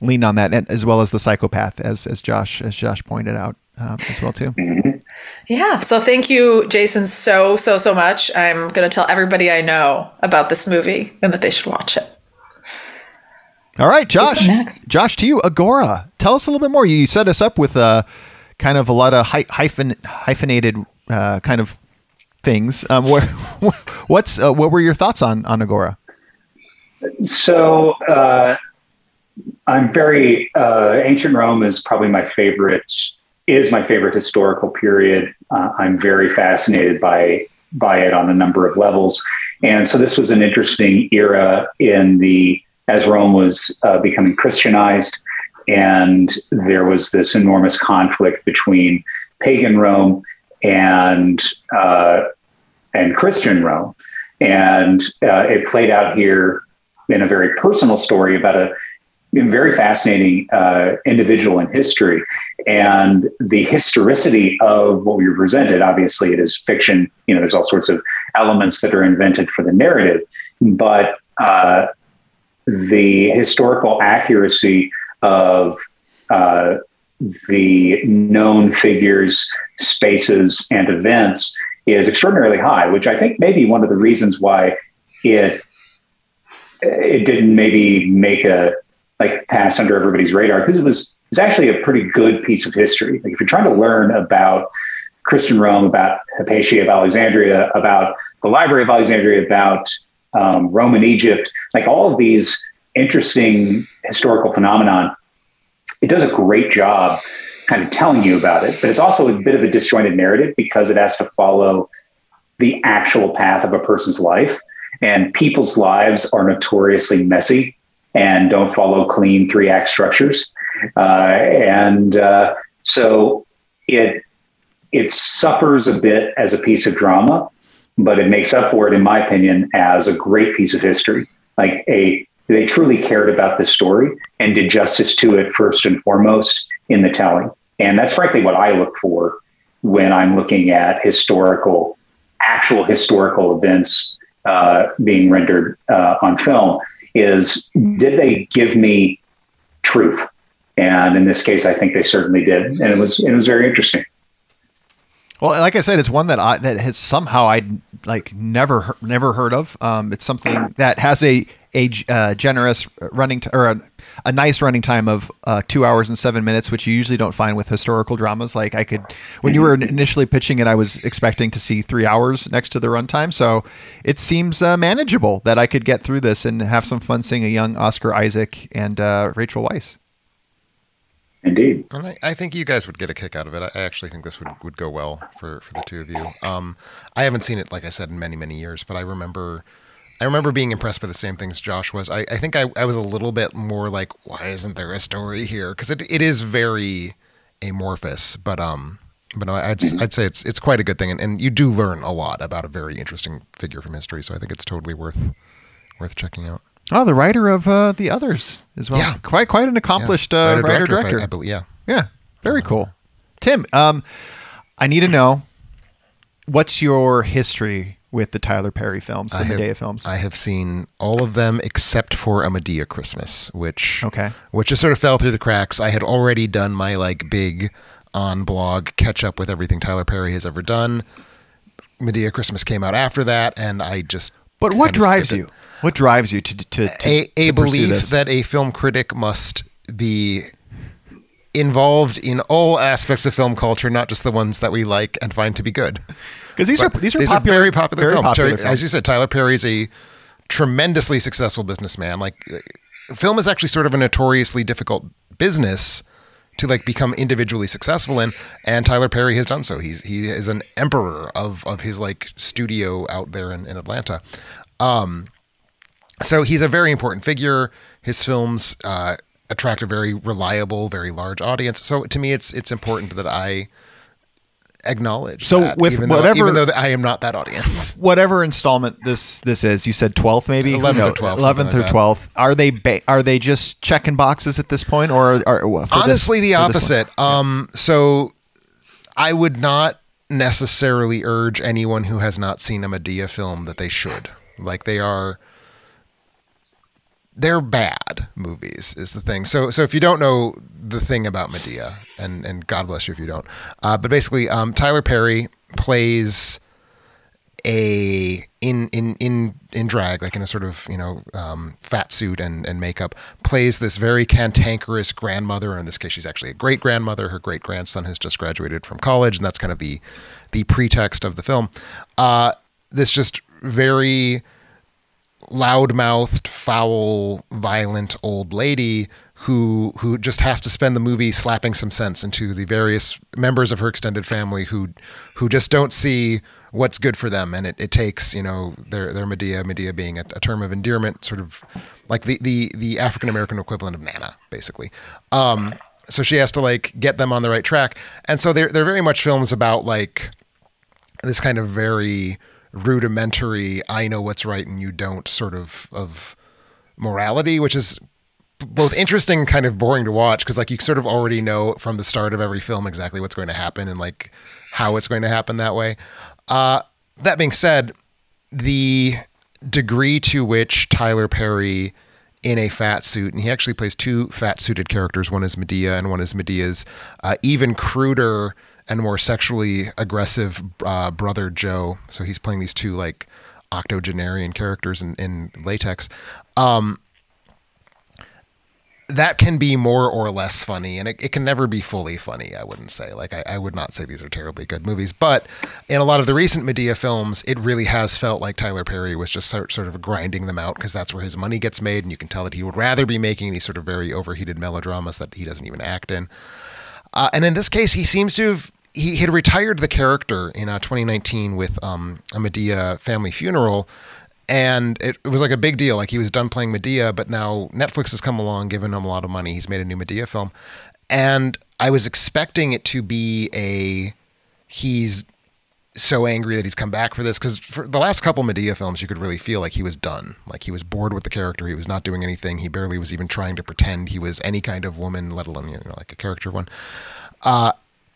leaned on that, and as well as the psychopath, as Josh pointed out as well too. Yeah. So thank you, Jason, so much. I'm going to tell everybody I know about this movie and that they should watch it. All right, Josh. Next? Josh, to you, Agora. Tell us a little bit more. You set us up with kind of a lot of hyphenated kind of things. What were your thoughts on Agora? So I'm very ancient Rome is probably my favorite historical period. I'm very fascinated by it on a number of levels, and so this was an interesting era as Rome was becoming Christianized, and there was this enormous conflict between pagan Rome and Christian Rome, and it played out here in a very personal story about a very fascinating individual in history, and the historicity of what we were presented. Obviously, it is fiction. There's all sorts of elements that are invented for the narrative, but the historical accuracy of the known figures, spaces, and events is extraordinarily high, which I think may be one of the reasons why it didn't maybe pass under everybody's radar, because it's actually a pretty good piece of history. Like, if you're trying to learn about Christian Rome, about Hypatia of Alexandria, about the Library of Alexandria, about Roman Egypt, like all of these interesting historical phenomenon, it does a great job kind of telling you about it, but it's also a bit of a disjointed narrative because it has to follow the actual path of a person's life, and people's lives are notoriously messy and don't follow clean 3-act structures. So it suffers a bit as a piece of drama, but it makes up for it, in my opinion, as a great piece of history. They truly cared about this story and did justice to it first and foremost in the telling. And that's frankly what I look for when I'm looking at actual historical events being rendered on film, is did they give me truth? And in this case, I think they certainly did. And it was very interesting. Well, like I said, it's one that has somehow I'd never heard of. It's something that has a generous running a nice running time of 2 hours and 7 minutes, which you usually don't find with historical dramas. Like, when you were initially pitching it, I was expecting to see 3 hours next to the runtime. So it seems manageable that I could get through this and have some fun seeing a young Oscar Isaac and Rachel Weisz. Indeed. And I think you guys would get a kick out of it. I actually think this would go well for the two of you. I haven't seen it, like I said, in many, many years, but I remember being impressed by the same things Josh was. I think I was a little bit more like, why isn't there a story here? Because it is very amorphous, but no, I'd say it's quite a good thing, and you do learn a lot about a very interesting figure from history. So I think it's totally worth checking out. Oh, the writer of The Others as well. Yeah. Quite an accomplished writer-director. I believe, yeah. Yeah, very cool. Tim, I need to know, what's your history with the Tyler Perry films, the Medea films? I have seen all of them except for A Medea Christmas, which just sort of fell through the cracks. I had already done my big on blog catch up with everything Tyler Perry has ever done. Medea Christmas came out after that, and I just... But what drives you? What drives you to a pursue belief this? that a film critic must be involved in all aspects of film culture, not just the ones that we like and find to be good. Because these are popular, very popular films. popular films. As you said, Tyler Perry's a tremendously successful businessman. Like, film is actually sort of a notoriously difficult business to like become individually successful in, and Tyler Perry has done so. He is an emperor of his like studio out there in Atlanta. So he's a very important figure. His films attract a very reliable, very large audience. So to me, it's important that I acknowledge that, with even whatever, though I am not that audience. Whatever installment this is, you said 12th maybe? 11th or 12th. 11th or 12th. Are they just checking boxes at this point, or honestly the opposite? So I would not necessarily urge anyone who has not seen a Medea film that they should. Like, they're bad movies is the thing. So if you don't know the thing about Medea, and God bless you if you don't, but basically, Tyler Perry plays in drag, like in a sort of, fat suit and makeup, plays this very cantankerous grandmother. In this case, she's actually a great grandmother. Her great grandson has just graduated from college, and that's kind of the pretext of the film. This just very loudmouthed, foul, violent old lady who just has to spend the movie slapping some sense into the various members of her extended family who just don't see what's good for them, and it takes their Medea being a term of endearment, sort of like the African American equivalent of Nana, basically. So she has to like get them on the right track, and so they're very much films about like this kind of very rudimentary, I know what's right and you don't sort of morality, which is both interesting and kind of boring to watch, because like you sort of already know from the start of every film exactly what's going to happen and like how it's going to happen that way. That being said, the degree to which Tyler Perry in a fat suit, and he actually plays two fat suited characters, one is Medea and one is Medea's even cruder and more sexually aggressive brother Joe. So he's playing these two like octogenarian characters in latex. That can be more or less funny, and it can never be fully funny, I wouldn't say. Like, I would not say these are terribly good movies, but in a lot of the recent Medea films, it really has felt like Tyler Perry was just sort of grinding them out, because that's where his money gets made, and you can tell that he would rather be making these sort of very overheated melodramas that he doesn't even act in. And in this case, he seems to have, he had retired the character in 2019 with a Medea family funeral, and it was like a big deal. Like, he was done playing Medea, but now Netflix has come along, given him a lot of money. He's made a new Medea film. And I was expecting it to be he's so angry that he's come back for this. Because for the last couple Medea films, you could really feel like he was done. Like, he was bored with the character. He was not doing anything. He barely was even trying to pretend he was any kind of woman, let alone, like a character one.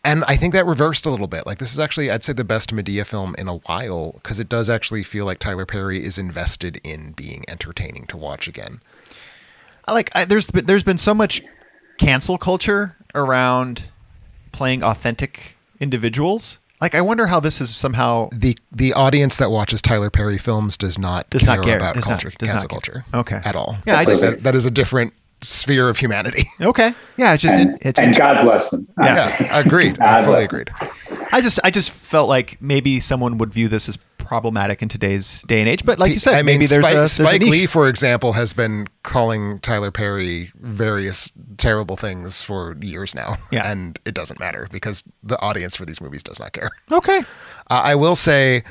And I think that reversed a little bit. Like, this is actually, I'd say, the best Medea film in a while, because it does actually feel like Tyler Perry is invested in being entertaining to watch again. There's been so much cancel culture around playing authentic individuals. Like, I wonder how this is somehow the audience that watches Tyler Perry films does not care about cancel culture. Okay. At all. Yeah, that is a different sphere of humanity. Okay. Yeah, it's just and God bless them. Yeah, agreed. I fully agreed. I just felt like maybe someone would view this as problematic in today's day and age, but like you said, maybe there's Spike a niche. Lee, for example, has been calling Tyler Perry various terrible things for years now, and it doesn't matter because the audience for these movies does not care. Okay. I will say,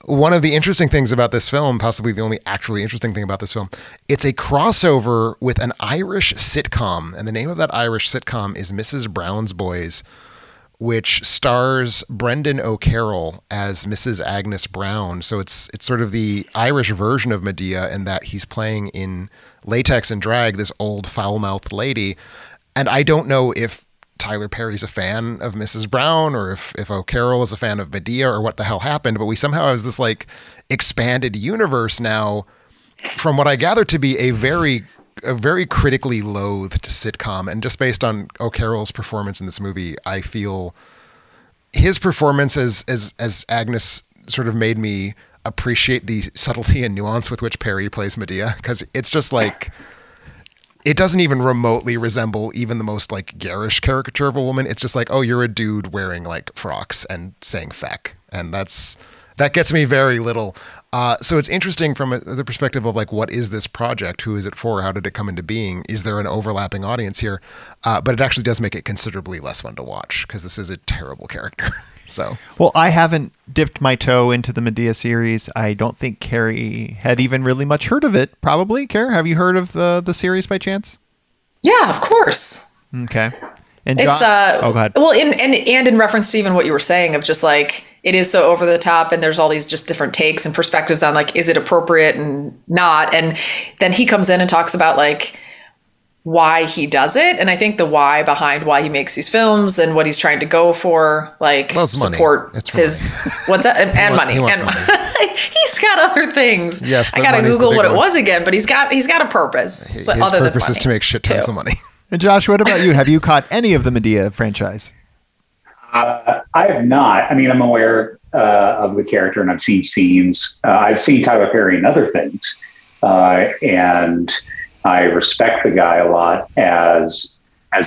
one of the interesting things about this film, possibly the only actually interesting thing about this film, it's a crossover with an Irish sitcom, and the name of that Irish sitcom is Mrs. Brown's Boys, which stars Brendan O'Carroll as Mrs. Agnes Brown. So it's sort of the Irish version of Medea in that he's playing in latex and drag this old foul-mouthed lady, and I don't know if Tyler Perry's a fan of Mrs. Brown or if O'Carroll is a fan of Medea or what the hell happened, but we somehow have this like expanded universe now, from what I gather to be a very critically loathed sitcom. And just based on O'Carroll's performance in this movie, I feel his performance as Agnes sort of made me appreciate the subtlety and nuance with which Perry plays Medea, because it's just like, it doesn't even remotely resemble even the most like garish caricature of a woman. It's just like, oh, you're a dude wearing like frocks and saying feck. And that gets me very little. So it's interesting from the perspective of like, what is this project? Who is it for? How did it come into being? Is there an overlapping audience here? But it actually does make it considerably less fun to watch, because this is a terrible character. So, well, I haven't dipped my toe into the Medea series. I don't think Carrie had even really much heard of it. Probably, Carrie, have you heard of the series by chance? Yeah, of course. Okay. And it's oh, go ahead. Well, and in reference to even what you were saying of just like, it is so over the top, and there's all these just different takes and perspectives on like, is it appropriate and not? And then he comes in and talks about like why he does it. And I think the why behind why he makes these films and what he's trying to go for, like support his, what's that? And money. And money. He's got other things. Yes, I got to Google what it was again, but he's got a purpose. His purpose is to make shit tons of money. And Josh, what about you? Have you caught any of the Medea franchise? I have not. I mean, I'm aware of the character, and I've seen scenes. I've seen Tyler Perry in other things, and I respect the guy a lot as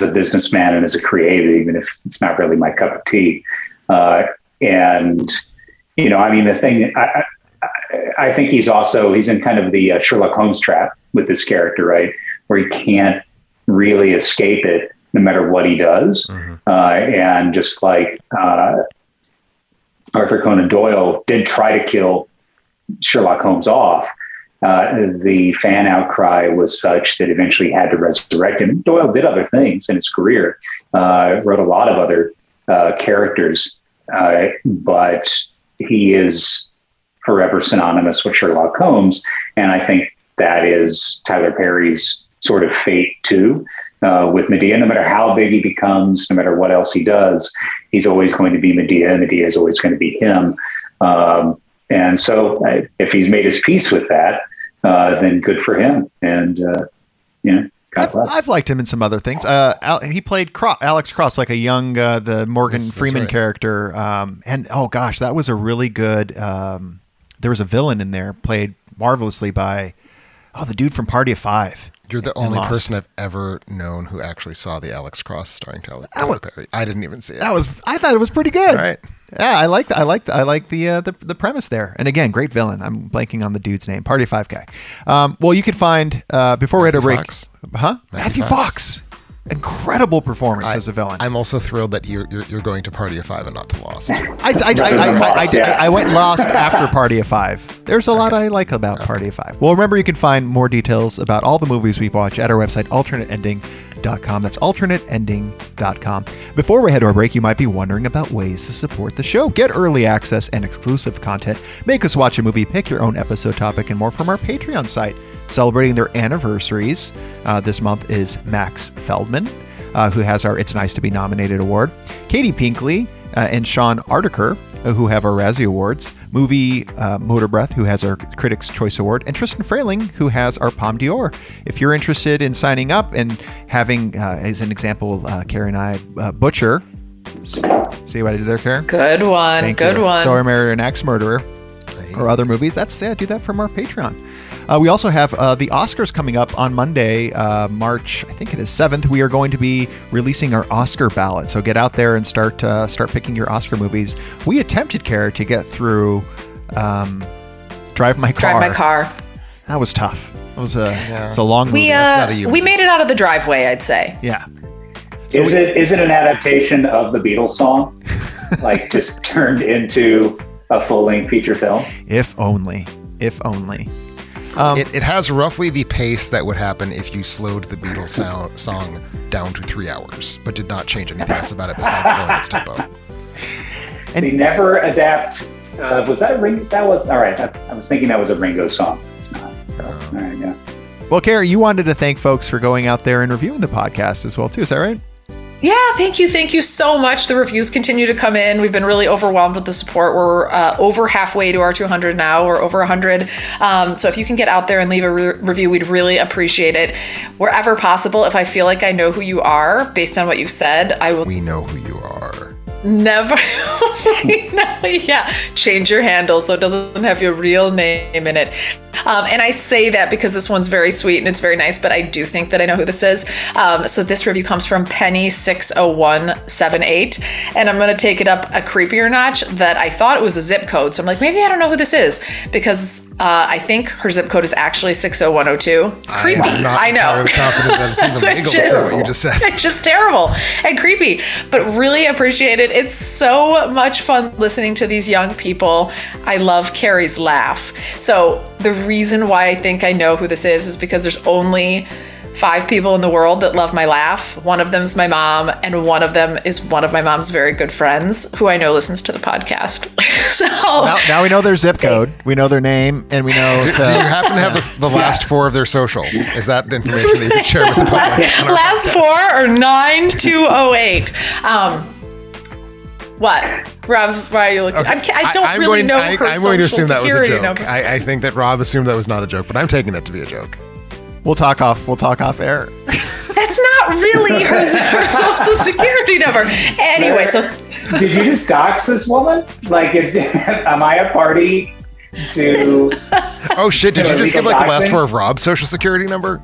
a businessman and as a creative, even if it's not really my cup of tea. And you know, I mean, the thing I think he's in kind of the Sherlock Holmes trap with this character, right, where he can't really escape it no matter what he does. Mm-hmm. And just like Arthur Conan Doyle did try to kill Sherlock Holmes off, the fan outcry was such that eventually he had to resurrect him. Doyle did other things in his career, wrote a lot of other characters, but he is forever synonymous with Sherlock Holmes. And I think that is Tyler Perry's sort of fate too. With Medea, no matter how big he becomes, no matter what else he does, he's always going to be Medea. Medea is always going to be him. And so if he's made his peace with that, then good for him. And, God bless. I've liked him in some other things. He played Alex Cross, like a young, the Morgan Freeman character. And oh gosh, that was a really good, there was a villain in there played marvelously by, the dude from Party of Five. You're the only person I've ever known who actually saw the Alex Cross starring Tyler Perry. I didn't even see it. I thought it was pretty good. Right. Yeah, I like the premise there. And again, great villain. I'm blanking on the dude's name. Party of Five guy. Well, you could find before we had a break. Matthew Fox. Incredible performance as a villain. I'm also thrilled that you're going to Party of Five and not to Lost. I went Lost after Party of Five. There's a lot I like about Party of Five. Well, remember, you can find more details about all the movies we've watched at our website, alternateending.com. That's alternateending.com. Before we head to our break, you might be wondering about ways to support the show. Get early access and exclusive content. Make us watch a movie, pick your own episode topic, and more from our Patreon site. Celebrating their anniversaries this month is Max Feldman, who has our It's Nice to Be Nominated award, Katie Pinkley and Sean Artiker, who have our Razzie Awards, Movie Motor Breath, who has our Critics' Choice Award, and Tristan Frayling, who has our Palme d'Or. If you're interested in signing up and having, as an example, Carrie and I, Butcher, see what I did there, Carrie? Good one. Good one. So I Married an Axe Murderer, or other movies. Do that from our Patreon. We also have the Oscars coming up on Monday, March, I think it is 7th. We are going to be releasing our Oscar ballot. So get out there and start picking your Oscar movies. We attempted, Carrie, to get through Drive My Car. That was tough. It was a long movie. We made it out of the driveway, I'd say. Yeah. So is it an adaptation of the Beatles song? Like just turned into a full-length feature film? If only. It has roughly the pace that would happen if you slowed the Beatles song down to 3 hours, but did not change anything else about it besides slowing its tempo. They never adapt. Was that Ringo? That was all right. I was thinking that was a Ringo song. It's not. All right, yeah. Well, Carrie, you wanted to thank folks for going out there and reviewing the podcast as well, too. Is that right? Yeah, thank you. Thank you so much. The reviews continue to come in. We've been really overwhelmed with the support. We're over halfway to our 200 now. We're over 100. So if you can get out there and leave a review, we'd really appreciate it. Wherever possible, if I feel like I know who you are, based on what you said, I will. We know who you are. Never. No, yeah, change your handle so it doesn't have your real name in it. And I say that because this one's very sweet and it's very nice, but I do think that I know who this is. So this review comes from Penny60178, and I'm going to take it up a creepier notch that I thought it was a zip code. So I'm like, maybe I don't know who this is, because I think her zip code is actually 60102. Creepy. I'm not I know. entirely confident that it's even legal to say what you just said. It's just terrible and creepy, but really appreciate it. It's so much fun listening to these young people. I love Carrie's laugh. So the reason why I think I know who this is because there's only 5 people in the world that love my laugh. One of them's my mom, and one of them is one of my mom's very good friends who I know listens to the podcast. So now we know their zip code, we know their name, and we know. Do you happen to have the last 4 of their social? Is that information that you can share with the public? Last 4 are 9208. What? Rob, why are you looking? Okay. I don't really know her I'm going to assume that was a security joke. number. I think that Rob assumed that was not a joke, but I'm taking that to be a joke. We'll talk off air. That's not really her social security number. Anyway, so did you just dox this woman? Like, am I a party to? Oh shit! Did you just give like the last doxing? 4 of Rob's social security number?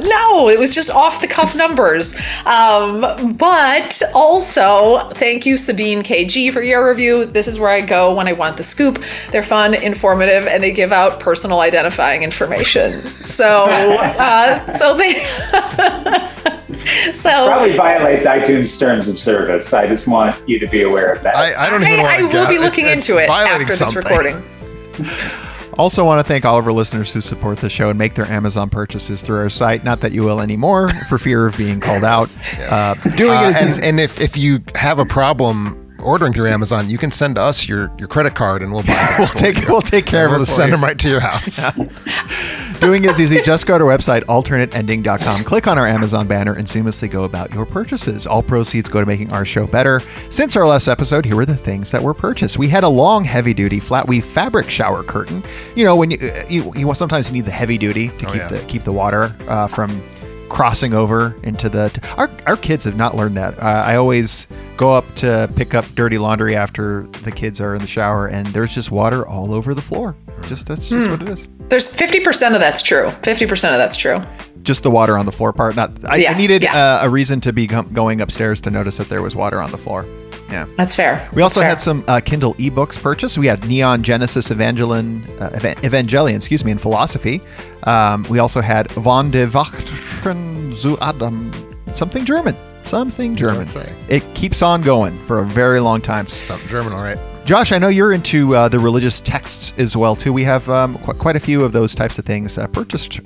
No, it was just off the cuff numbers. But also, thank you, Sabine KG, for your review. This is where I go when I want the scoop. They're fun, informative, and they give out personal identifying information. So they. So probably violates iTunes terms of service. I just want you to be aware of that. I don't even want to I will be looking into it after this recording. Also want to thank all of our listeners who support the show and make their Amazon purchases through our site. Not that you will anymore, for fear of being called out. And if you have a problem ordering through Amazon, you can send us your credit card and we'll buy it. We'll take care of it. We'll just send them right to your house. Doing it is easy. Just go to our website, alternateending.com. Click on our Amazon banner and seamlessly go about your purchases. All proceeds go to making our show better. Since our last episode, here were the things that were purchased. We had a long, heavy-duty flat weave fabric shower curtain. You know, when you sometimes you need the heavy duty to keep the water from crossing over into the. Our kids have not learned that. I always go up to pick up dirty laundry after the kids are in the shower, and there's just water all over the floor. That's just what it is. There's 50% of that's true. 50% of that's true. Just the water on the floor part. I needed a reason to be going upstairs to notice that there was water on the floor. Yeah, that's fair. We also had some Kindle ebooks purchased. We had Neon Genesis Evangelion, in philosophy. We also had Von der Wachten zu Adam, something German. It keeps on going for a very long time. Something German, all right. Josh, I know you're into the religious texts as well, too. We have quite a few of those types of things purchased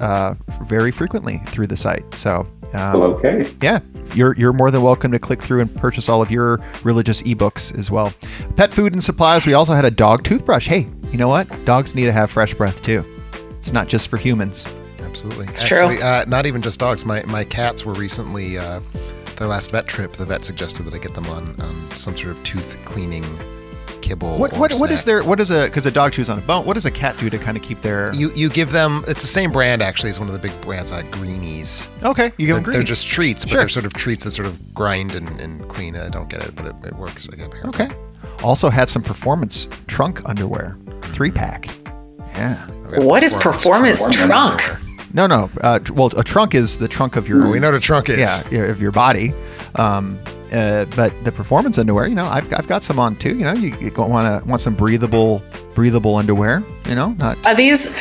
very frequently through the site. So, okay. Yeah, you're more than welcome to click through and purchase all of your religious ebooks as well. Pet food and supplies. We also had a dog toothbrush. Hey, you know what? Dogs need to have fresh breath, too. It's not just for humans. Absolutely. It's true. Not even just dogs. My cats were recently... their last vet trip, the vet suggested that I get them on some sort of tooth cleaning kibble. Because a dog chews on a bone. What does a cat do to kind of keep their? You give them. It's the same brand actually as one of the big brands, Greenies. Okay, you give them Greenies. They're just treats, but they're sort of treats that sort of grind and clean. I don't get it, but it works. Apparently. Okay. Also had some performance trunk underwear, 3-pack. Yeah. What is performance trunk? No. Well, a trunk is the trunk of your. We know what a trunk is. Yeah, of your body. But the performance underwear, I've got some on too. You want some breathable underwear. Are these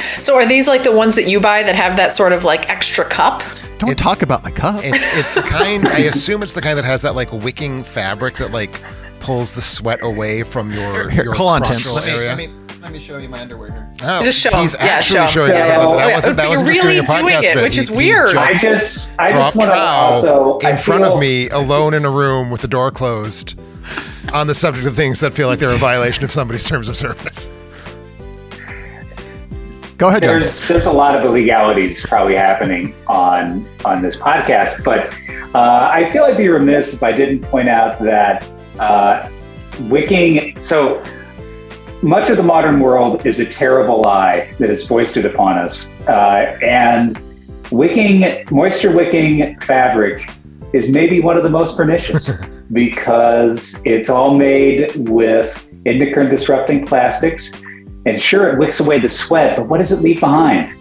like the ones that you buy that have that sort of like extra cup? Don't talk about my cup. It's the kind. I assume it's the kind that has that like wicking fabric that like pulls the sweat away from your hold on, Tim. area. Let me show you my underwear here. Oh, just show. He's actually showing you. That wasn't you're just really doing a podcast it, bit. which is weird. I just dropped want to also in front of me, alone in a room with the door closed, on the subject of things that feel like they're a violation of somebody's terms of service. Go ahead. There's a lot of illegalities probably happening on this podcast, but I feel I'd be remiss if I didn't point out that wicking. So much of the modern world is a terrible lie that is foisted upon us, and moisture wicking fabric is maybe one of the most pernicious because it's all made with endocrine disrupting plastics. And sure, it wicks away the sweat, but what does it leave behind?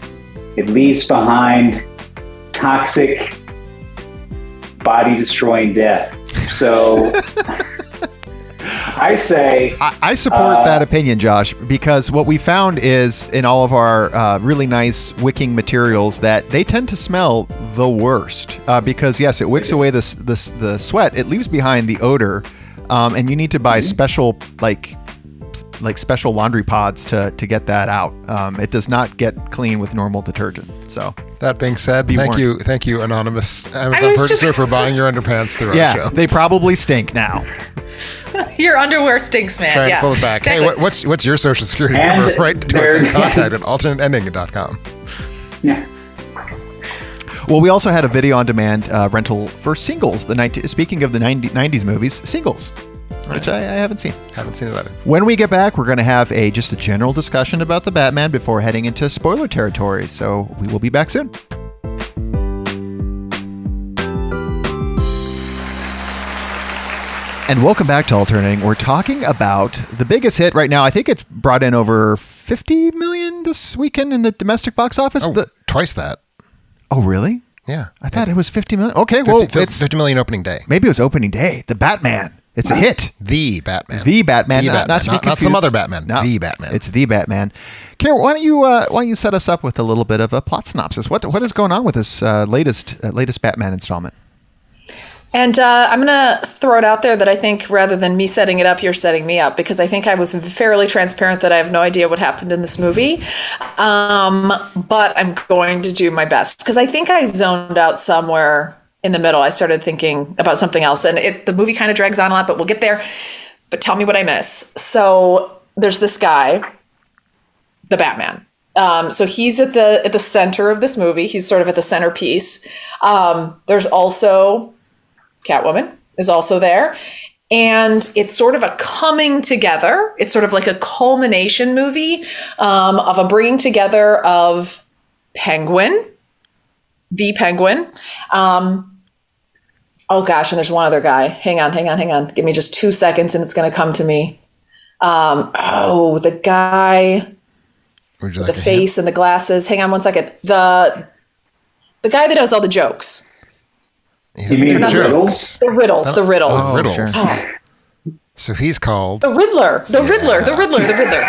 It leaves behind toxic, body destroying death. So I say I support that opinion, Josh, because what we found is in all of our really nice wicking materials that they tend to smell the worst because yes, it wicks away the sweat. It leaves behind the odor, and you need to buy special like special laundry pods to get that out. It does not get clean with normal detergent. So that being said, thank you, anonymous Amazon purchaser, for buying your underpants through our show. They probably stink now. Your underwear stinks, man. Trying to pull it back. Exactly. Hey, what's your social security number? Write to us at contact@alternateending.com. Yeah. Well, we also had a video on demand rental for Singles. Speaking of the 90s movies, Singles, which I haven't seen. Haven't seen it either. When we get back, we're going to have just a general discussion about the Batman before heading into spoiler territory. So we will be back soon. And welcome back to Alternating. We're talking about the biggest hit right now. I think it's brought in over 50 million this weekend in the domestic box office. Oh, twice that. Oh, really? Yeah. I thought it was 50 million. Okay, well, it's 50 million opening day. Maybe it was opening day. The Batman. It's a hit. The Batman. The Batman. Not to be confused. Not some other Batman. No, the Batman. It's the Batman. Carrie, why don't you set us up with a little bit of a plot synopsis? What is going on with this latest Batman installment? And I'm going to throw it out there that I think rather than me setting it up, you're setting me up, because I think I was fairly transparent that I have no idea what happened in this movie. But I'm going to do my best, because I think I zoned out somewhere in the middle. I started thinking about something else, and the movie kind of drags on a lot, but we'll get there. But tell me what I miss. So there's this guy, the Batman. So he's at the center of this movie. He's sort of at the centerpiece. There's also Catwoman is also there. And it's sort of a coming together. It's sort of like a culmination movie of a bringing together of Penguin, the Penguin. Oh gosh, and there's one other guy. Hang on. Give me just 2 seconds and it's going to come to me. The guy with the face and the glasses. Hang on 1 second. The guy that does all the jokes. You mean the riddles? The riddles. Oh, riddles. Sure. Oh. So he's called The Riddler. The Riddler.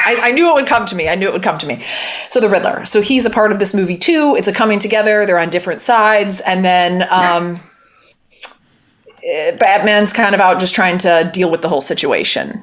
I knew it would come to me. So the Riddler. So he's a part of this movie too. It's a coming together. They're on different sides. And then Batman's kind of out just trying to deal with the whole situation.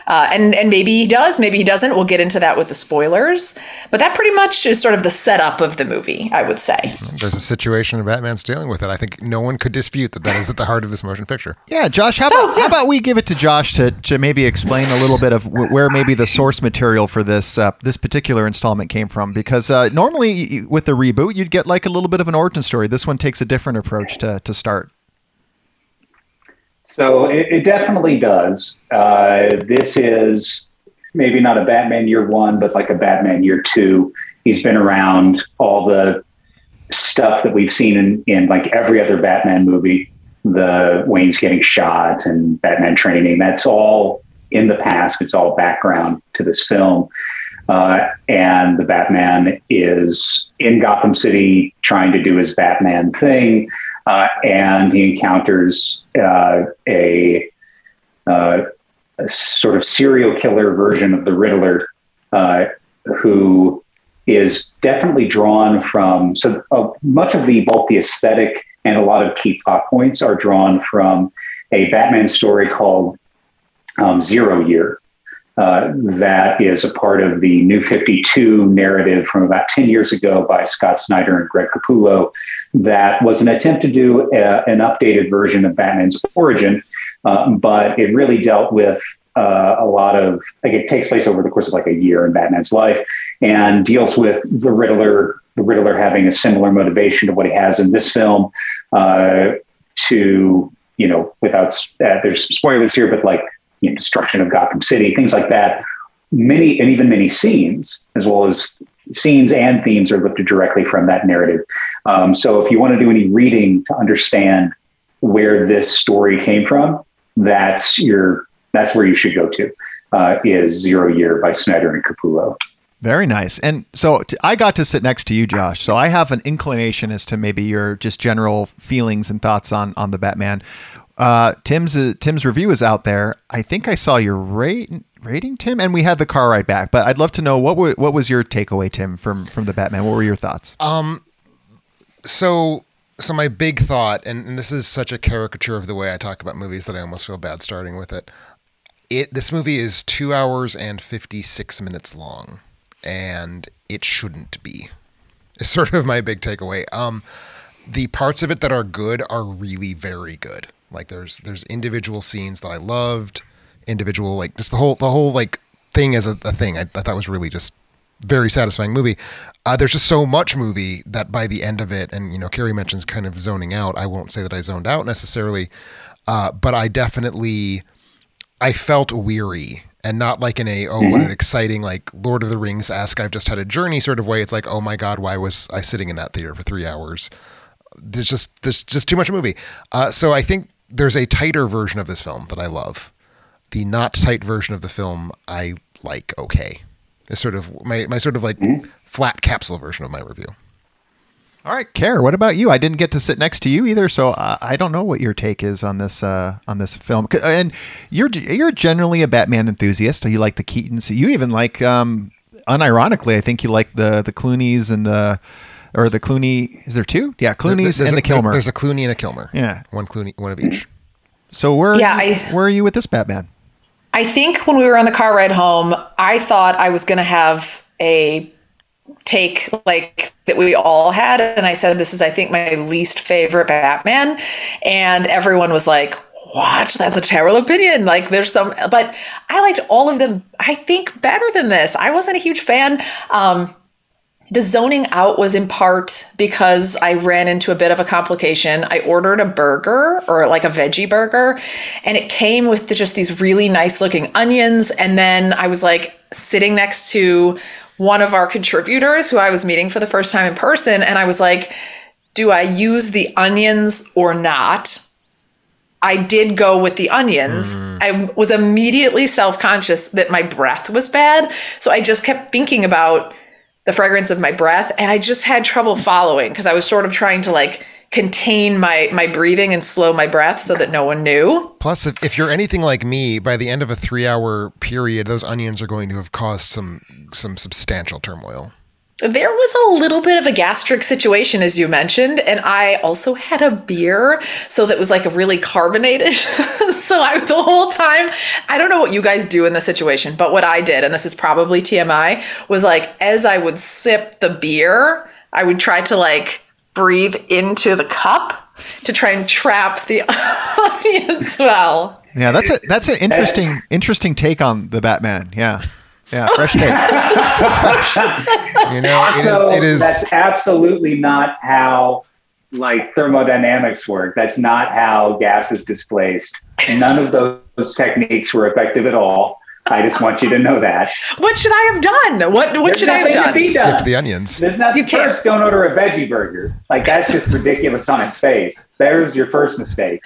And maybe he does, maybe he doesn't. We'll get into that with the spoilers. But that pretty much is sort of the setup of the movie, I would say. There's a situation and Batman's dealing with it. I think no one could dispute that is at the heart of this motion picture. Yeah, Josh, how about we give it to Josh to maybe explain a little bit of where maybe the source material for this particular installment came from? Because normally with a reboot, you'd get like a little bit of an origin story. This one takes a different approach to start. So it definitely does. This is maybe not a Batman year one, but like a Batman year two. He's been around all the stuff that we've seen in like every other Batman movie. The Wayne's getting shot and Batman training. That's all in the past. It's all background to this film. And the Batman is in Gotham City trying to do his Batman thing. And he encounters a sort of serial killer version of the Riddler, who is definitely drawn from much of both the aesthetic and a lot of key plot points are drawn from a Batman story called Zero Year. That is a part of the New 52 narrative from about 10 years ago by Scott Snyder and Greg Capullo. That was an attempt to do an updated version of Batman's origin, but it really dealt with a lot of, like, it takes place over the course of like a year in Batman's life and deals with the Riddler having a similar motivation to what he has in this film, without, there's some spoilers here, but like, destruction of Gotham City, things like that. Many scenes, as well as scenes and themes, are lifted directly from that narrative. So if you want to do any reading to understand where this story came from, that's where you should go to, is 0 Year by Snyder and Capullo. Very nice. And so I got to sit next to you, Josh. So I have an inclination as to maybe your just general feelings and thoughts on the Batman. Tim's review is out there. I think I saw your rating, Tim, and we had the car ride back. But I'd love to know what was your takeaway, Tim, from the Batman. What were your thoughts? So my big thought, and this is such a caricature of the way I talk about movies that I almost feel bad starting with it. This movie is 2 hours and 56 minutes long, and it shouldn't be. It's sort of my big takeaway. The parts of it that are good are really very good. Like there's individual scenes that I loved, individual, like just the whole like thing as a thing. I thought was really just very satisfying movie. There's just so much movie that by the end of it, and you know, Carrie mentions kind of zoning out. I won't say that I zoned out necessarily, but I felt weary, and not like in a, what an exciting, like Lord of the Rings-esque, I've just had a journey sort of way. It's like, oh my God, why was I sitting in that theater for 3 hours? There's just too much movie. So I think there's a tighter version of this film that I love. The not tight version of the film I like okay. It's sort of my sort of like flat capsule version of my review. All right, Carrie, what about you? I didn't get to sit next to you either, so I don't know what your take is on this film. And you're generally a Batman enthusiast. You like the Keatons. You even like, unironically, I think you like the Clooneys and the Clooney. Is there two? Yeah, Clooney's and the Kilmer. There's a Clooney and a Kilmer. Yeah, one Clooney, one of each. So where are you with this Batman? I think when we were on the car ride home, I thought I was going to have a take like that we all had, and I said, this is, I think, my least favorite Batman, and everyone was like, what? That's a terrible opinion. Like, there's some, but I liked all of them, I think, better than this. I wasn't a huge fan. The zoning out was in part because I ran into a bit of a complication. I ordered a burger, or like a veggie burger, and it came with just these really nice looking onions. And then I was like sitting next to one of our contributors who I was meeting for the first time in person. And I was like, do I use the onions or not? I did go with the onions. I was immediately self-conscious that my breath was bad. So I just kept thinking about the fragrance of my breath, and I just had trouble following because I was sort of trying to like contain my breathing and slow my breath so that no one knew. Plus, if you're anything like me, by the end of a 3 hour period, those onions are going to have caused some substantial turmoil. There was a little bit of a gastric situation, as you mentioned, and I also had a beer, so that was like a really carbonated. So the whole time, I don't know what you guys do in this situation, but what I did, and this is probably TMI, was like, as I would sip the beer, I would try to like breathe into the cup to try and trap the onion smell. Yeah, that's an interesting take on the Batman. Yeah, fresh take. You know, it is. That's absolutely not how like thermodynamics work. That's not how gas is displaced. None of those techniques were effective at all. I just want you to know that. What should I have done? What should I have done? Skip the onions. There's nothing. First, don't order a veggie burger. Like, that's just ridiculous on its face. There's your first mistake.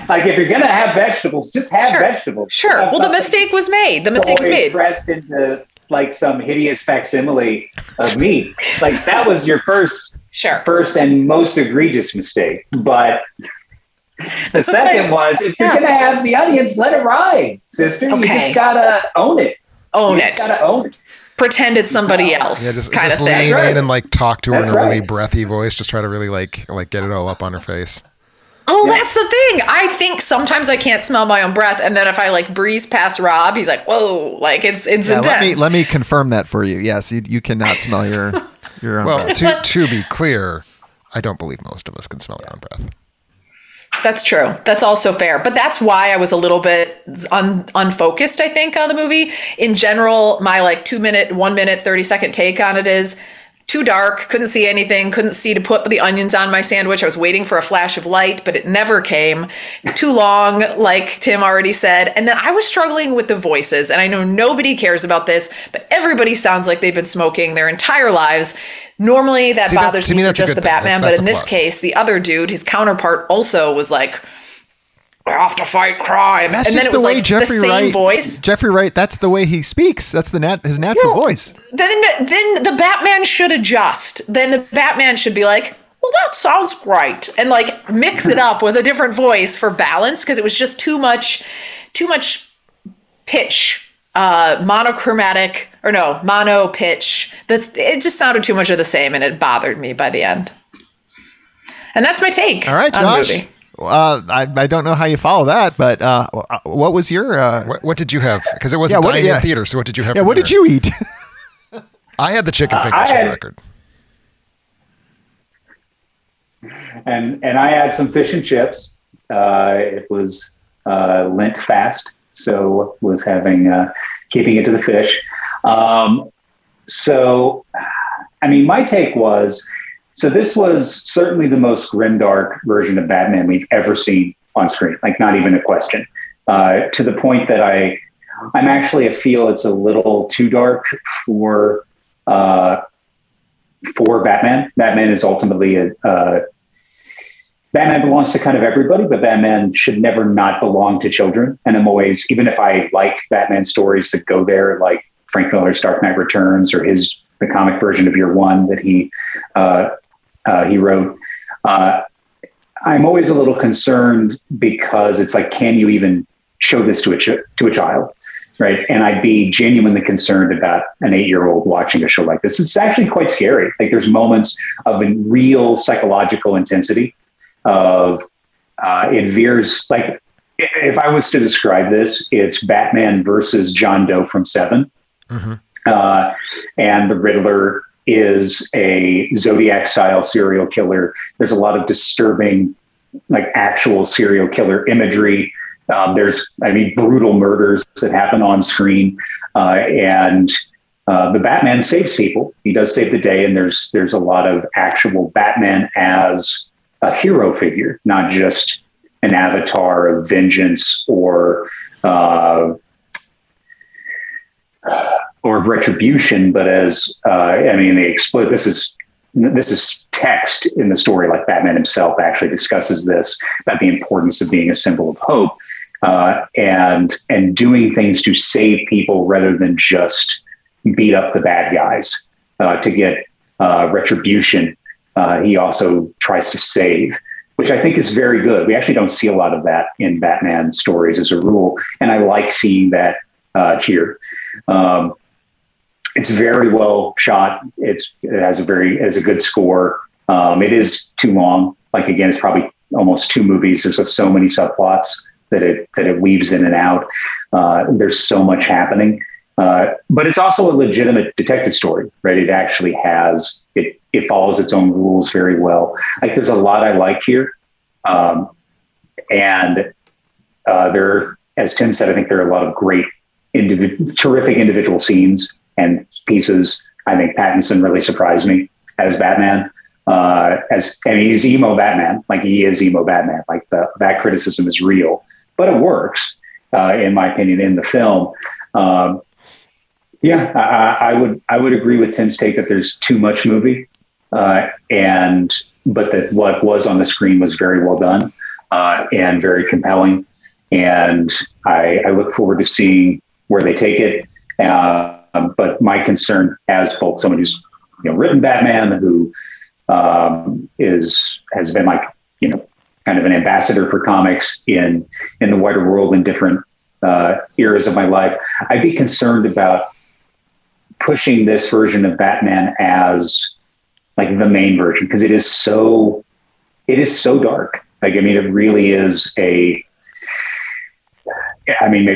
Like, if you're gonna have vegetables, just have vegetables. Sure. Well, the mistake was made. Pressed into like some hideous facsimile of meat. Like, that was your first and most egregious mistake. But the second was, if you're going to have the onions, let it ride, sister. Okay. You just got to own it. Own it. Pretend it's somebody else, just kind of thing. Lean in and like talk to her in a really breathy voice. Just try to really like get it all up on her face. Oh, that's the thing. I think sometimes I can't smell my own breath, and then if I like breeze past Rob, he's like, "Whoa!" Like it's intense. Let me confirm that for you. Yes, you cannot smell your own. Well, breath. to be clear, I don't believe most of us can smell our own breath. That's true. That's also fair. But that's why I was a little bit unfocused, I think, on the movie. In general, my like 1 minute, 30-second take on it is too dark. Couldn't see anything. Couldn't see to put the onions on my sandwich. I was waiting for a flash of light, but it never came. Too long, like Tim already said. And then I was struggling with the voices. And I know nobody cares about this, but everybody sounds like they've been smoking their entire lives. Normally that bothers me for just the Batman, but in this case, the other dude, his counterpart, also was like, we have to fight crime. That's and then just it was the way like Jeffrey the same Wright, voice. Jeffrey Wright, that's the way he speaks. That's his natural voice. Then the Batman should adjust. Then the Batman should be like, well, that sounds right. And like mix it up with a different voice for balance, because it was just too much pitch, mono pitch. It just sounded too much of the same, and it bothered me by the end. And that's my take. All right, on the Josh. movie. I don't know how you follow that, but what was your... What did you have? Because it wasn't dining in theater, so what did you have? Yeah, what did you eat? I had the chicken fingers for the record. And I had some fish and chips. It was Lent fast, so was keeping it to the fish. So, I mean, my take was, so this was certainly the most grimdark version of Batman we've ever seen on screen, like not even a question, to the point that I feel it's a little too dark for Batman. Batman is ultimately Batman belongs to kind of everybody, but Batman should never not belong to children. And I'm always, even if I like Batman stories that go there, like Frank Miller's Dark Knight Returns or the comic version of Year One that he wrote, I'm always a little concerned because it's like, can you even show this to a child? Right. And I'd be genuinely concerned about an 8-year-old watching a show like this. It's actually quite scary. Like there's moments of real psychological intensity of it veers, like if I was to describe this, it's Batman versus John Doe from Seven. Mm-hmm. And the Riddler is a Zodiac style serial killer. There's a lot of disturbing, like actual serial killer imagery. There's brutal murders that happen on screen. And the Batman saves people. He does save the day. And there's a lot of actual Batman as a hero figure, not just an avatar of vengeance or retribution, but as they explode. This is text in the story. Like Batman himself actually discusses this, about the importance of being a symbol of hope and doing things to save people rather than just beat up the bad guys to get retribution. He also tries to save, which I think is very good. We actually don't see a lot of that in Batman stories as a rule. And I like seeing that here. It's very well shot. It has a good score. It is too long. Like, again, it's probably almost 2 movies. There's just so many subplots that it weaves in and out. There's so much happening. But it's also a legitimate detective story, right? It actually has, it follows its own rules very well. Like there's a lot I like here. And there, as Tim said, I think there are a lot of great, terrific individual scenes and pieces. I think Pattinson really surprised me as Batman. He's emo Batman, like he is emo Batman. Like that criticism is real, but it works, in my opinion, in the film. I would agree with Tim's take that there's too much movie, but that what was on the screen was very well done and very compelling. And I look forward to seeing where they take it. But my concern, as both someone who's written Batman, who has been like kind of an ambassador for comics in the wider world in different eras of my life, I'd be concerned about pushing this version of Batman as like the main version, because it is so dark. Like, it really is maybe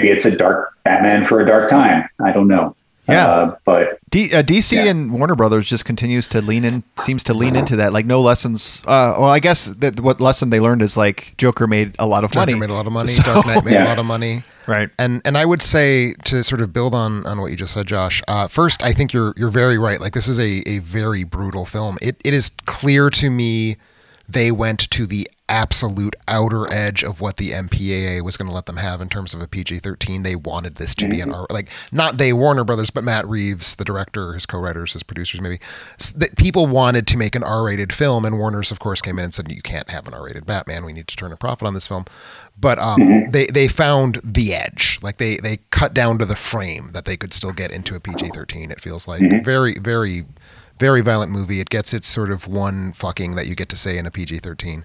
it's a dark Batman for a dark time. I don't know. Yeah. But DC and Warner Brothers just seems to lean into that. Like, no lessons. Well, I guess that what lesson they learned is like Joker made a lot of money. So, Dark Knight made a lot of money. Right. And I would say, to sort of build on what you just said, Josh, first, I think you're very right. Like, this is a very brutal film. It is clear to me they went to the absolute outer edge of what the MPAA was going to let them have in terms of a PG-13. They wanted this to be an R, like not they, Warner Brothers, but Matt Reeves, the director, his co-writers, his producers, maybe. People wanted to make an R-rated film, and Warner's, of course, came in and said, you can't have an R-rated Batman. We need to turn a profit on this film. But they found the edge. Like they cut down to the frame that they could still get into a PG-13. It feels like very, very, very violent movie. It gets its sort of one fucking that you get to say in a PG-13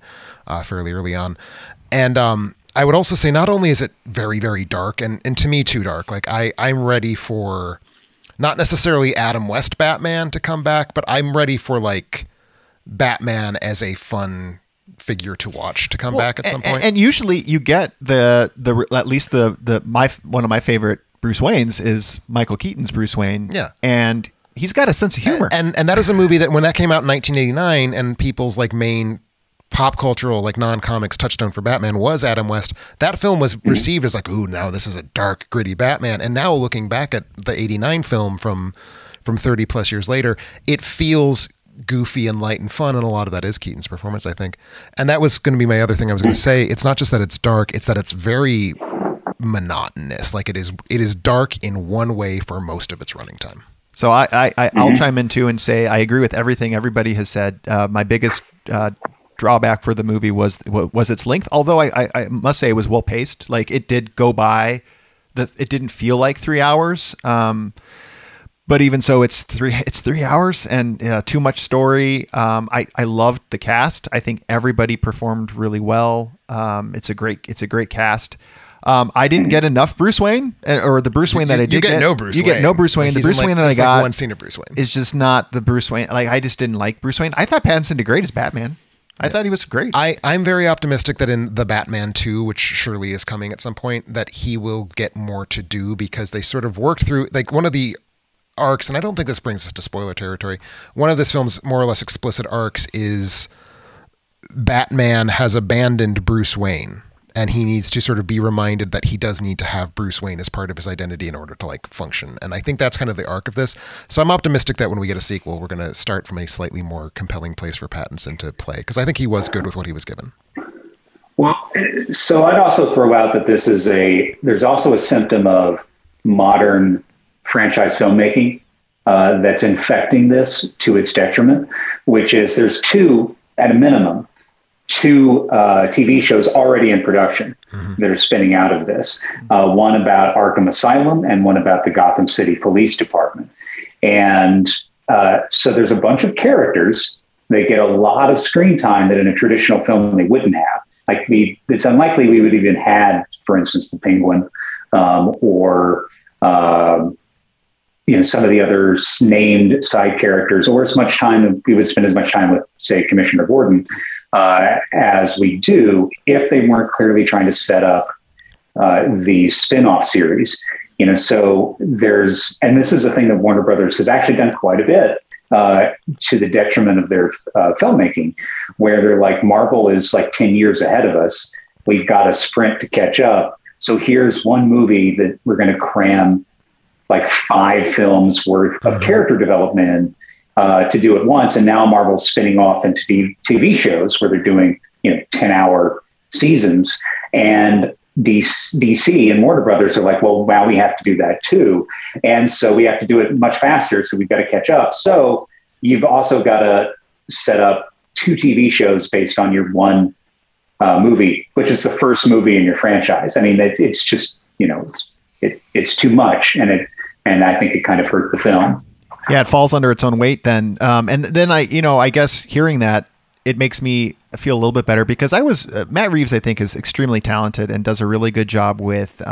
fairly early on. And I would also say not only is it very, very dark, and to me too dark, like I'm ready for not necessarily Adam West Batman to come back, but I'm ready for like Batman as a fun figure to watch to come back at some point. And usually you get the at least one of my favorite Bruce Waynes is Michael Keaton's Bruce Wayne. Yeah. And he's got a sense of humor. And that is a movie that when that came out in 1989 and people's like main pop cultural, like non-comics touchstone for Batman was Adam West, that film was received as like, ooh, now this is a dark, gritty Batman. And now looking back at the 89 film from 30 plus years later, it feels goofy and light and fun, and a lot of that is Keaton's performance, I think. And that was going to be my other thing I was going to say. It's not just that it's dark, it's that it's very monotonous. Like it is dark in one way for most of its running time. So I'll chime in too and say I agree with everything everybody has said. My biggest drawback for the movie was its length, although I must say it was well paced. Like it did go by, it didn't feel like 3 hours. But even so, it's 3 hours and too much story. I loved the cast. I think everybody performed really well. It's a great cast. I didn't get enough Bruce Wayne, or the Bruce Wayne that I did get. No Bruce you Wayne. get no Bruce Wayne. Like the Bruce Wayne that I got, like one scene of Bruce Wayne, is just not the Bruce Wayne. Like I just didn't like Bruce Wayne. I thought Pattinson did great as Batman. I thought he was great. I'm very optimistic that in the Batman 2, which surely is coming at some point, that he will get more to do, because they sort of worked through like one of the arcs, and I don't think this brings us to spoiler territory. One of this film's more or less explicit arcs is Batman has abandoned Bruce Wayne, and he needs to sort of be reminded that he does need to have Bruce Wayne as part of his identity in order to like function. And I think that's kind of the arc of this. So I'm optimistic that when we get a sequel, we're going to start from a slightly more compelling place for Pattinson to play, because I think he was good with what he was given. Well, so I'd also throw out that there's also a symptom of modern franchise filmmaking that's infecting this to its detriment, which is there's at a minimum, two TV shows already in production that are spinning out of this. One about Arkham Asylum and one about the Gotham City Police Department. And so there's a bunch of characters that get a lot of screen time that in a traditional film they wouldn't have. Like it's unlikely we would even had, for instance, the Penguin or some of the other named side characters, or as much time we would spend as much time with, say, Commissioner Gordon, as we do if they weren't clearly trying to set up the spin-off series. So and this is a thing that Warner Brothers has actually done quite a bit to the detriment of their filmmaking, where they're like, Marvel is like 10 years ahead of us. We've got to sprint to catch up. So here's one movie that we're going to cram like 5 films worth of character development to do at once. And now Marvel's spinning off into TV shows where they're doing, 10-hour seasons, and DC and Warner Brothers are like, well, now we have to do that too. And so we have to do it much faster. So we've got to catch up. So you've also got to set up 2 TV shows based on your one movie, which is the first movie in your franchise. I mean, it's just, it's too much. And I think it kind of hurt the film. Yeah, it falls under its own weight then. And then I guess hearing that, it makes me feel a little bit better, because Matt Reeves, I think, is extremely talented and does a really good job with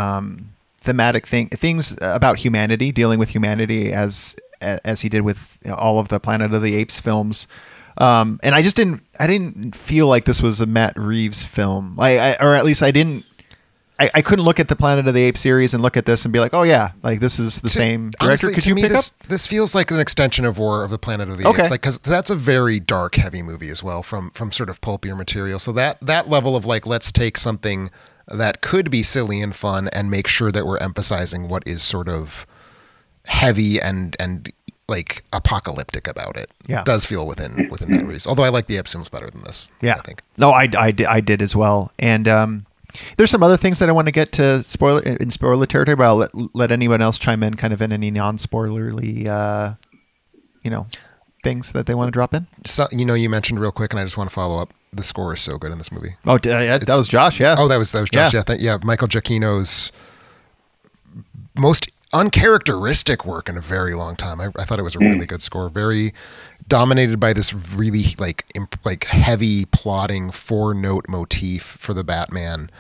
thematic things about humanity, dealing with humanity as he did with all of the Planet of the Apes films. And I didn't feel like this was a Matt Reeves film. Or at least I couldn't look at the Planet of the Apes series and look at this and be like, oh yeah, like this is the same director. Honestly, Could you pick up? This feels like an extension of War of the Planet of the Apes, like, because that's a very dark, heavy movie as well, from sort of pulpier material. So that level of like, let's take something that could be silly and fun and make sure that we're emphasizing what is sort of heavy and like apocalyptic about it. Yeah. It does feel within that Reeves. Although I like the Epsom's better than this. Yeah. I think. No, I did as well. And there's some other things that I want to get to spoiler territory, but I'll let anyone else chime in kind of in any non-spoilerly, things that they want to drop in. So, you mentioned real quick, and I just want to follow up. The score is so good in this movie. Oh, that was Josh. Yeah. Oh, that was Josh. Yeah. Michael Giacchino's most uncharacteristic work in a very long time. I thought it was a really good score. Very dominated by this really like heavy plotting 4-note motif for the Batman.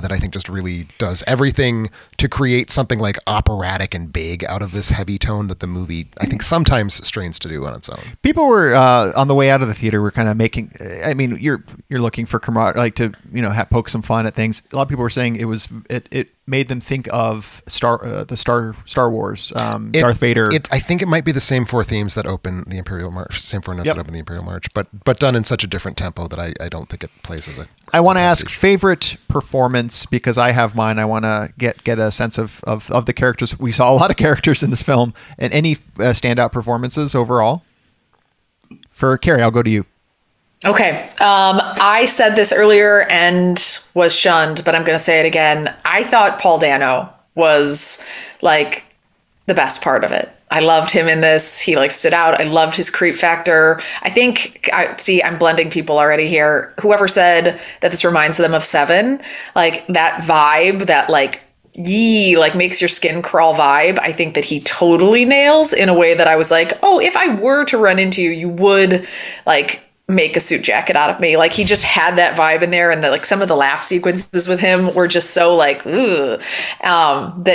That I think just really does everything to create something like operatic and big out of this heavy tone that the movie, I think, sometimes strains to do on its own. People were on the way out of the theater. Were kind of making. I mean, you're looking for camaraderie, to poke some fun at things. A lot of people were saying it made them think of Star Wars, Darth Vader. I think it might be the same 4 themes that open the Imperial March, same 4 notes that open the Imperial March, but done in such a different tempo that I don't think it plays as a. I want to ask favorite performance, because I have mine. I want to get a sense of the characters. We saw a lot of characters in this film, and any standout performances overall. For Carrie, I'll go to you. Okay. I said this earlier and was shunned, but I'm going to say it again. I thought Paul Dano was like the best part of it. I loved him in this. He stood out. I loved his creep factor. I think, I'm blending people already here. Whoever said that this reminds them of Seven, that vibe, that makes your skin crawl vibe, I think that he totally nails in a way that I was like, oh, if I were to run into you, you would make a suit jacket out of me. He just had that vibe in there, and some of the laugh sequences with him were just so that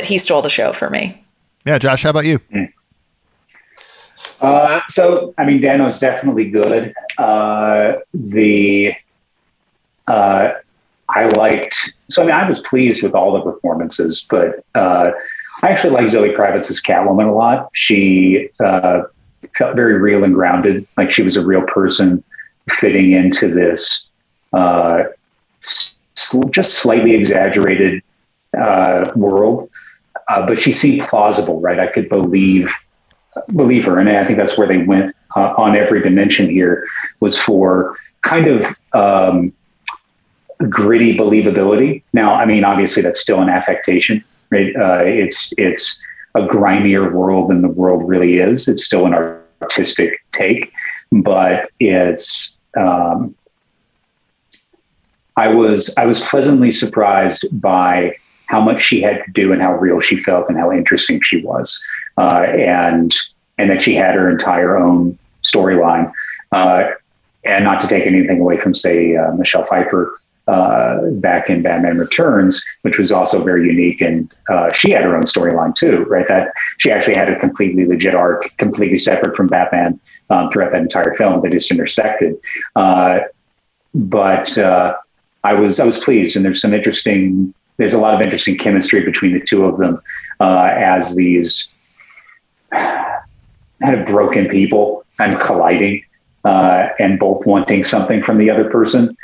he stole the show for me. Yeah, Josh, how about you? Dano's definitely good. I was pleased with all the performances, but I actually like Zoe Kravitz's Catwoman a lot. She felt very real and grounded, like she was a real person fitting into this just slightly exaggerated world, but she seemed plausible, right? I could believe her, and I think that's where they went on every dimension here, was for kind of gritty believability. Now, obviously that's still an affectation, right? It's a grimier world than the world really is. It's still an artistic take, but it's. I was pleasantly surprised by how much she had to do and how real she felt and how interesting she was, and that she had her entire own storyline. And not to take anything away from, say, Michelle Pfeiffer back in Batman Returns, which was also very unique, and she had her own storyline too, right? That she actually had a completely legit arc, completely separate from Batman throughout that entire film. They just intersected. But I was pleased, and there's a lot of interesting chemistry between the two of them as these kind of broken people kind of colliding and both wanting something from the other person.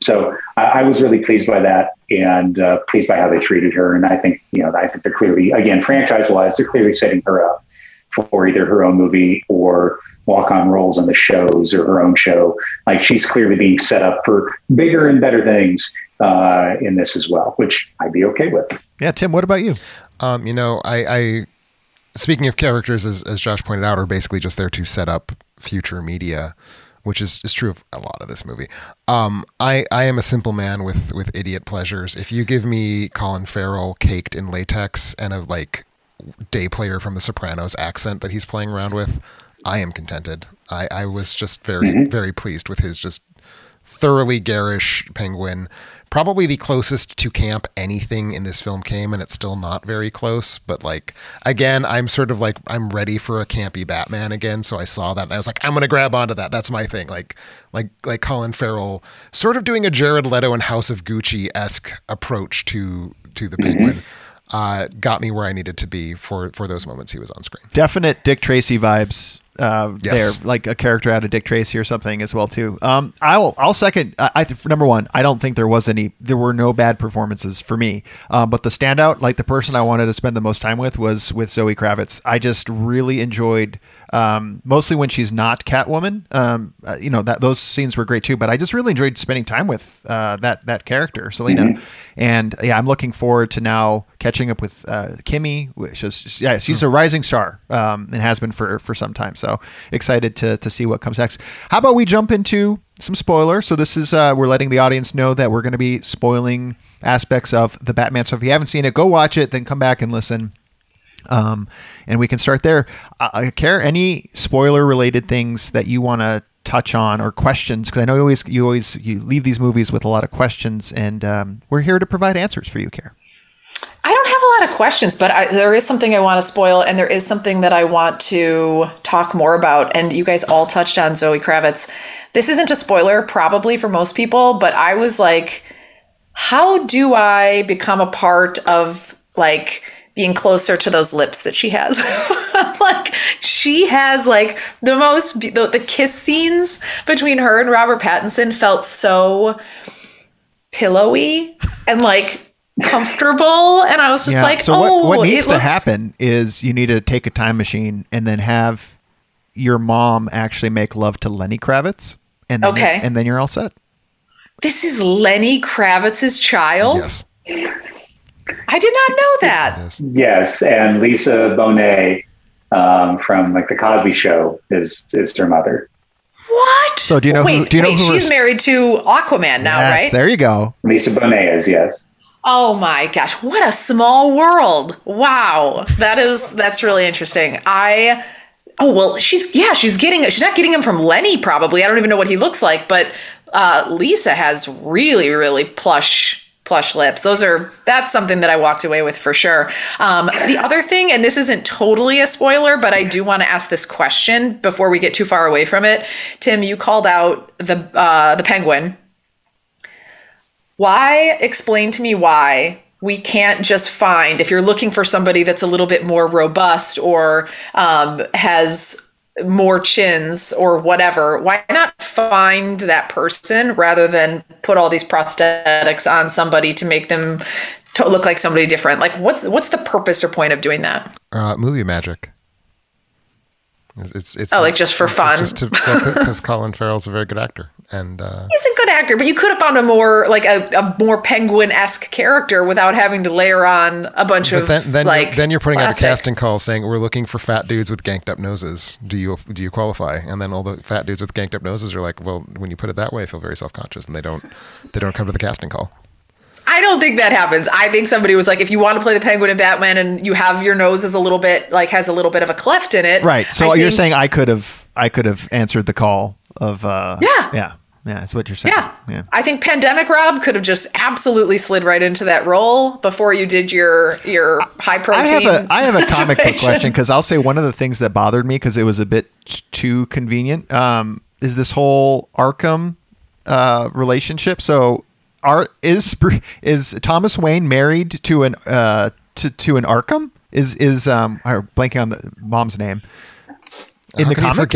So I was really pleased by that, and pleased by how they treated her. And I think they're clearly, again, franchise-wise, they're clearly setting her up for either her own movie or walk-on roles on the shows or her own show. She's clearly being set up for bigger and better things in this as well, which I'd be okay with. Yeah, Tim, what about you? I speaking of characters, as Josh pointed out, are basically just there to set up future media, which is true of a lot of this movie. I am a simple man with idiot pleasures. If you give me Colin Farrell caked in latex and a day player from The Sopranos accent that he's playing around with, I am contented. I was just very, very pleased with his just thoroughly garish Penguin. Probably the closest to camp anything in this film came, and it's still not very close. But again, I'm sort of I'm ready for a campy Batman again. So I saw that and I was like, I'm gonna grab onto that. That's my thing. Like Colin Farrell, sort of doing a Jared Leto and House of Gucci-esque approach to the Penguin. Got me where I needed to be for those moments he was on screen. Definite Dick Tracy vibes there, like a character out of Dick Tracy or something as well too. I'll second. Number one, I don't think there were no bad performances for me. But the standout, like the person I wanted to spend the most time with, was with Zoe Kravitz. I just really enjoyed. Mostly when she's not Catwoman, that those scenes were great too. But I just really enjoyed spending time with that character, Selena. Mm-hmm. And yeah, I'm looking forward to now catching up with Kimmy, which is she's a rising star and has been for some time. So excited to see what comes next. How about we jump into some spoilers? So this is we're letting the audience know that we're going to be spoiling aspects of the Batman. So if you haven't seen it, go watch it, then come back and listen. And we can start there. Care, any spoiler related things that you want to touch on or questions? Because I know you leave these movies with a lot of questions, and we're here to provide answers for you, Care. I don't have a lot of questions, but there is something I want to spoil, and there is something that I want to talk more about. And you guys all touched on Zoe Kravitz. This isn't a spoiler probably for most people, but I was like, how do I become a part of like being closer to those lips that she has? Like she has like the kiss scenes between her and Robert Pattinson felt so pillowy and like comfortable. And I was just like, so what needs to happen is you need to take a time machine and then have your mom actually make love to Lenny Kravitz. And then you're all set. This is Lenny Kravitz's child? Yes. I did not know that. Yes, and Lisa Bonet from like the Cosby Show is her mother. What? So do you know? Wait, she's married to Aquaman now, right? There you go. Lisa Bonet is, yes. Oh my gosh, what a small world! Wow, that's really interesting. She's not getting him from Lenny probably. I don't even know what he looks like, but Lisa has really, really plush lips. That's something that I walked away with for sure. The other thing, and this isn't totally a spoiler, but I do want to ask this question before we get too far away from it. Tim, you called out the Penguin. Explain to me why we can't just find, if you're looking for somebody that's a little bit more robust or has more chins or whatever, why not find that person rather than put all these prosthetics on somebody to make them to look like somebody different? Like what's the purpose or point of doing that? Movie magic. It's like just for fun. Because Colin Farrell's a very good actor, and he's a good actor. But you could have found a more like a more Penguin-esque character without having to layer on a bunch of then you're putting plastic. out a casting call saying we're looking for fat dudes with ganked up noses. Do you qualify? And then all the fat dudes with ganked up noses are like, well, when you put it that way, I feel very self-conscious, and they don't come to the casting call. I don't think that happens. I think somebody was like, if you want to play the Penguin in Batman and you have your nose is a little bit has a little bit of a cleft in it. Right. So you're saying I could have answered the call of yeah, that's what you're saying. Yeah. I think Pandemic Rob could have just absolutely slid right into that role before you did your high protein. I have a comic book question, because I'll say one of the things that bothered me because it was a bit too convenient is this whole Arkham relationship. So is Thomas Wayne married to an Arkham? Is I'm blanking on the mom's name in the comics?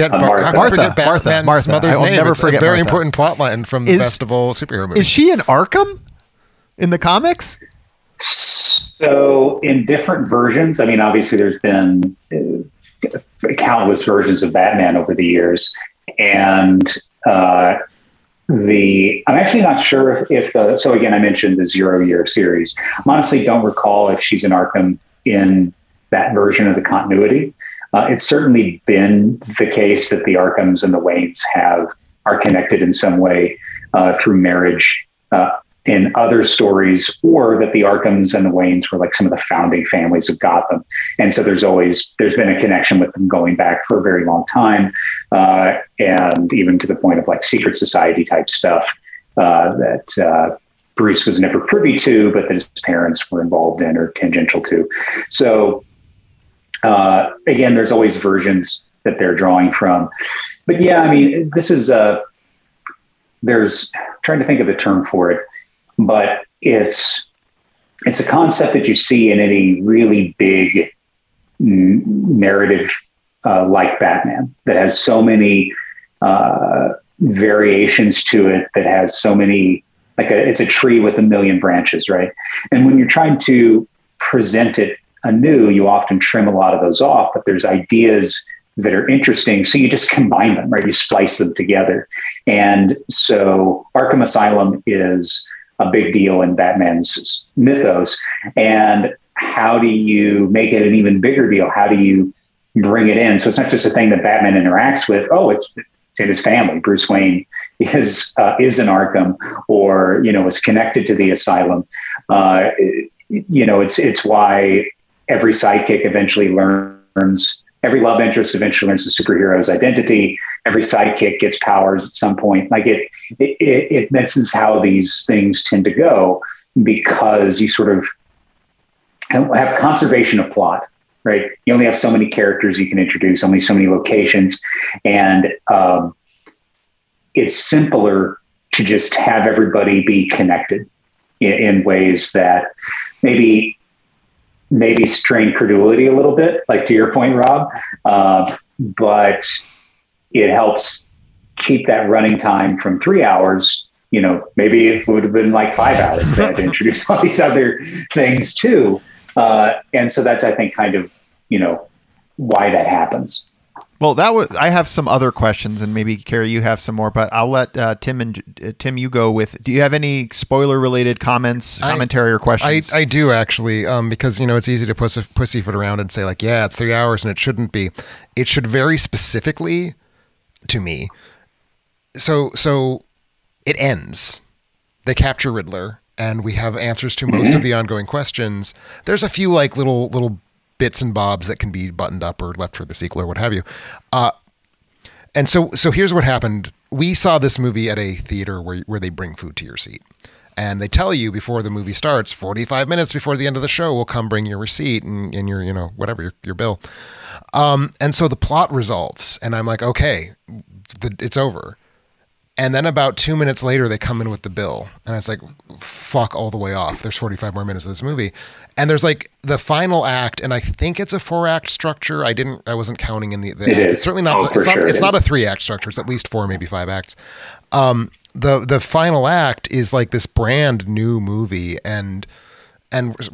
Martha's mother's name. Never it's forget a very Martha. important plot line from the best of all superhero movies. Is she an Arkham in the comics? So in different versions, I mean, obviously there's been countless versions of Batman over the years, and I'm actually not sure if so again, I mentioned the 0 Year series. I honestly don't recall if she's an Arkham in that version of the continuity. It's certainly been the case that the Arkhams and the Waynes are connected in some way through marriage in other stories, or that the Arkhams and the Waynes were like some of the founding families of Gotham. And so there's been a connection with them going back for a very long time. And even to the point of like secret society type stuff that Bruce was never privy to, but that his parents were involved in or tangential to. So again, there's always versions that they're drawing from. But yeah, I mean, this is there's trying to think of a term for it, but it's a concept that you see in any really big narrative like Batman, that has so many variations to it, that has so many, it's a tree with a million branches, right? And when you're trying to present it anew, you often trim a lot of those off, but there's ideas that are interesting. So you just combine them, right? You splice them together. And so Arkham Asylum is a big deal in Batman's mythos. And how do you make it an even bigger deal? How do you bring it in? So it's not just a thing that Batman interacts with. Oh, it's in his family. Bruce Wayne is in Arkham, or, is connected to the asylum. It's why every sidekick eventually learns, every love interest eventually learns the superhero's identity. Every sidekick gets powers at some point. This is how these things tend to go, because you sort of have conservation of plot, right? You only have so many characters you can introduce, only so many locations. And it's simpler to just have everybody be connected in ways that maybe strain credulity a little bit, like to your point, Rob. But it helps keep that running time from 3 hours. Maybe it would have been like 5 hours. They had to introduce all these other things too. And so that's, I think, kind of, why that happens. Well, I have some other questions, and maybe Carrie, you have some more, but I'll let Tim, you go with. Do you have any spoiler-related commentary, or questions? I do, actually, because it's easy to pussyfoot around and say it's 3 hours and it shouldn't be. It should very specifically, to me. So it ends. They capture Riddler, and we have answers to most of the ongoing questions. There's a few little bits and bobs that can be buttoned up or left for the sequel or what have you. And so here's what happened. We saw this movie at a theater where they bring food to your seat. And they tell you before the movie starts, 45 minutes before the end of the show, we'll come bring your receipt and your, whatever, your bill. And so the plot resolves, and I'm like, okay, it's over. And then about 2 minutes later, they come in with the bill. And it's like, fuck all the way off. There's 45 more minutes of this movie. And there's the final act, and I think it's a 4-act structure. I wasn't counting in the it is. It's certainly not, it's not a 3-act structure. It's at least 4, maybe 5 acts. The final act is this brand new movie, and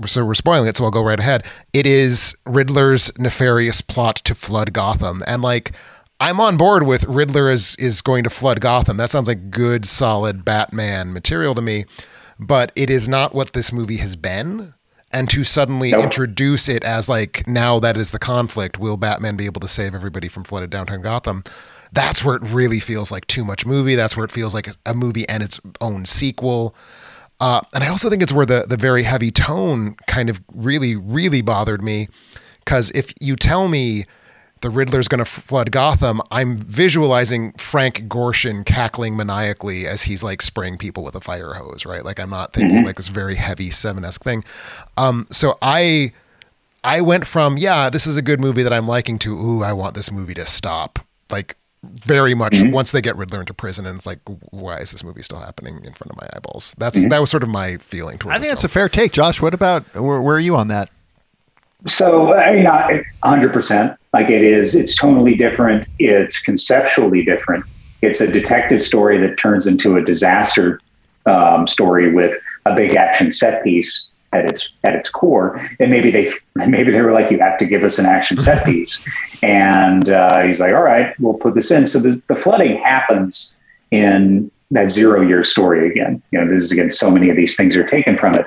so we're spoiling it, so I'll go right ahead. It is Riddler's nefarious plot to flood Gotham. And I'm on board with Riddler is going to flood Gotham. That sounds like good, solid Batman material to me, but it is not what this movie has been. And to suddenly introduce it as now that is the conflict, will Batman be able to save everybody from flooded downtown Gotham? That's where it really feels like too much movie. That's where it feels like a movie and its own sequel. And I also think it's where the very heavy tone kind of really, really bothered me. Because if you tell me the Riddler's going to flood Gotham, I'm visualizing Frank Gorshin cackling maniacally as he's spraying people with a fire hose, right? I'm not thinking this very heavy Seven-esque thing. So I went from, this is a good movie that I'm liking, to, ooh, I want this movie to stop. Very much once they get Riddler into prison, and it's why is this movie still happening in front of my eyeballs? That was sort of my feeling towards I think that's a fair take. Josh, what about, where are you on that? So, 100%. It's tonally different. It's conceptually different. It's a detective story that turns into a disaster story with a big action set piece at its core. And maybe they were like, you have to give us an action set piece. And he's like, all right, we'll put this in. So the flooding happens in that 0-year story again. This is, again, so many of these things are taken from it.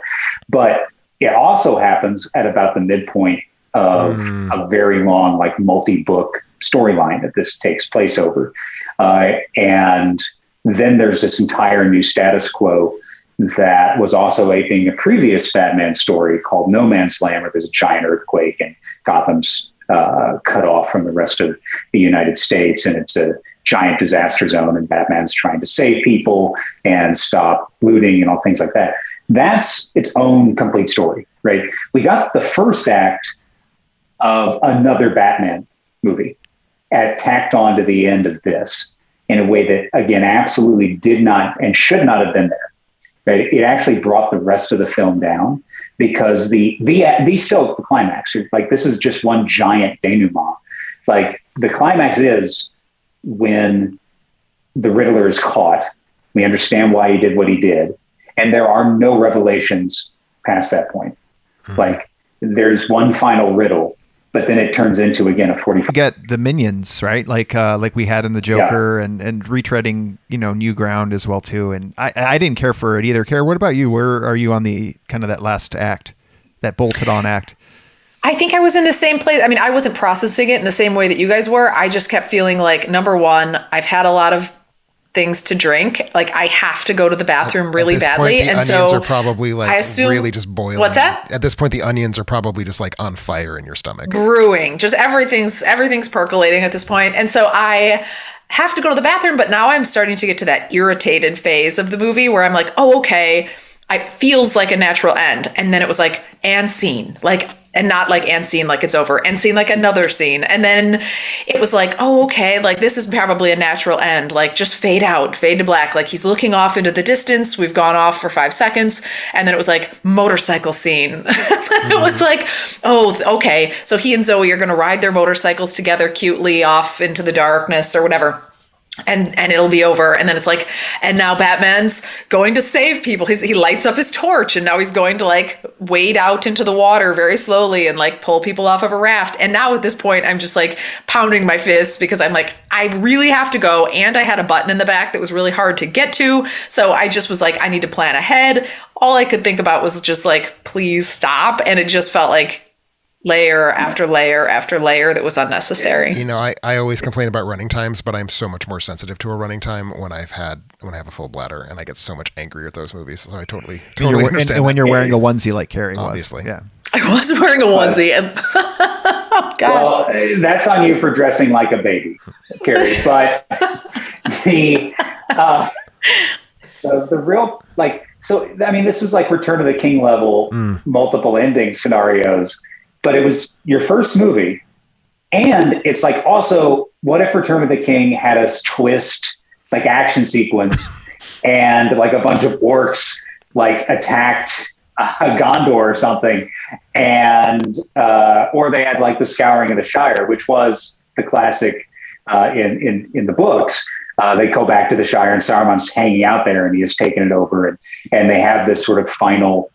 But it also happens at about the midpoint of a very long, multi-book storyline that this takes place over. And then there's this entire new status quo that was also aping a previous Batman story called No Man's Land, where there's a giant earthquake and Gotham's cut off from the rest of the United States, and it's a giant disaster zone, and Batman's trying to save people and stop looting and all things like that. That's its own complete story, right? We got the first act of another Batman movie tacked on to the end of this in a way that, again, absolutely did not and should not have been there. Right? It actually brought the rest of the film down, because the still the climax. This is just one giant denouement Like the climax is when the Riddler is caught. We understand why he did what he did. And there are no revelations past that point. Like there's one final riddle, but then it turns into, again, a 45. Get the minions, right? Like we had in the Joker, and retreading, new ground as well too. And I didn't care for it either. Care, what about you? Where are you on the kind of that last act, that bolted on act? I think I was in the same place. I mean, I wasn't processing it in the same way that you guys were. I just kept feeling like, number one, I've had a lot of things to drink. Like I have to go to the bathroom really badly. And the onions are probably like really just boiling. What's that? At this point, the onions are probably just like on fire in your stomach. Brewing. Just everything's percolating at this point. And so I have to go to the bathroom, but now I'm starting to get to that irritated phase of the movie where I'm like, oh, okay. It feels like a natural end. And then it was like, and scene. And not like and scene like it's over, and scene like another scene. And then it was like, oh, okay, like this is probably a natural end. Like just fade out, fade to black. Like he's looking off into the distance. We've gone off for 5 seconds. And then it was like motorcycle scene. It was like, oh, okay. So he and Zoe are going to ride their motorcycles together cutely off into the darkness or whatever. And it'll be over. And then it's like, and now Batman's going to save people. He lights up his torch, and now he's going to like wade out into the water very slowly and like pull people off of a raft. And now at this point, I'm just like pounding my fists because I'm like, I really have to go. And I had a button in the back that was really hard to get to. So I just was like, I need to plan ahead. All I could think about was just like, please stop. And it just felt like layer after layer after layer that was unnecessary. I always complain about running times, but I'm so much more sensitive to a running time when I have a full bladder, and I get so much angrier at those movies. So I totally understand. And when you're wearing a onesie like Carrie obviously. was. Yeah. I was wearing a onesie. And oh, gosh. Well, that's on you for dressing like a baby, Carrie. But the real, this was like Return of the King level, multiple ending scenarios. But it was your first movie. And it's like also, what if Return of the King had us twist like action sequence and like a bunch of orcs like attacked Gondor or something, and or they had like the Scouring of the Shire, which was the classic in the books. They go back to the Shire and Saruman's hanging out there and he has taken it over, and they have this sort of final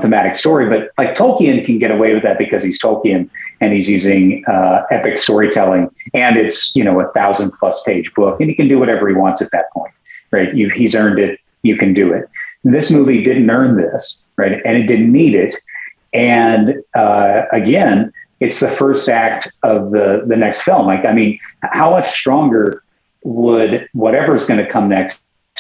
thematic story. But like Tolkien can get away with that because he's Tolkien and he's using epic storytelling, and it's 1,000+ page book, and he can do whatever he wants at that point, right? He's earned it. You can do it. This movie didn't earn this, right? And it didn't need it. And again, it's the first act of the next film. Like, I mean, how much stronger would whatever's going to come next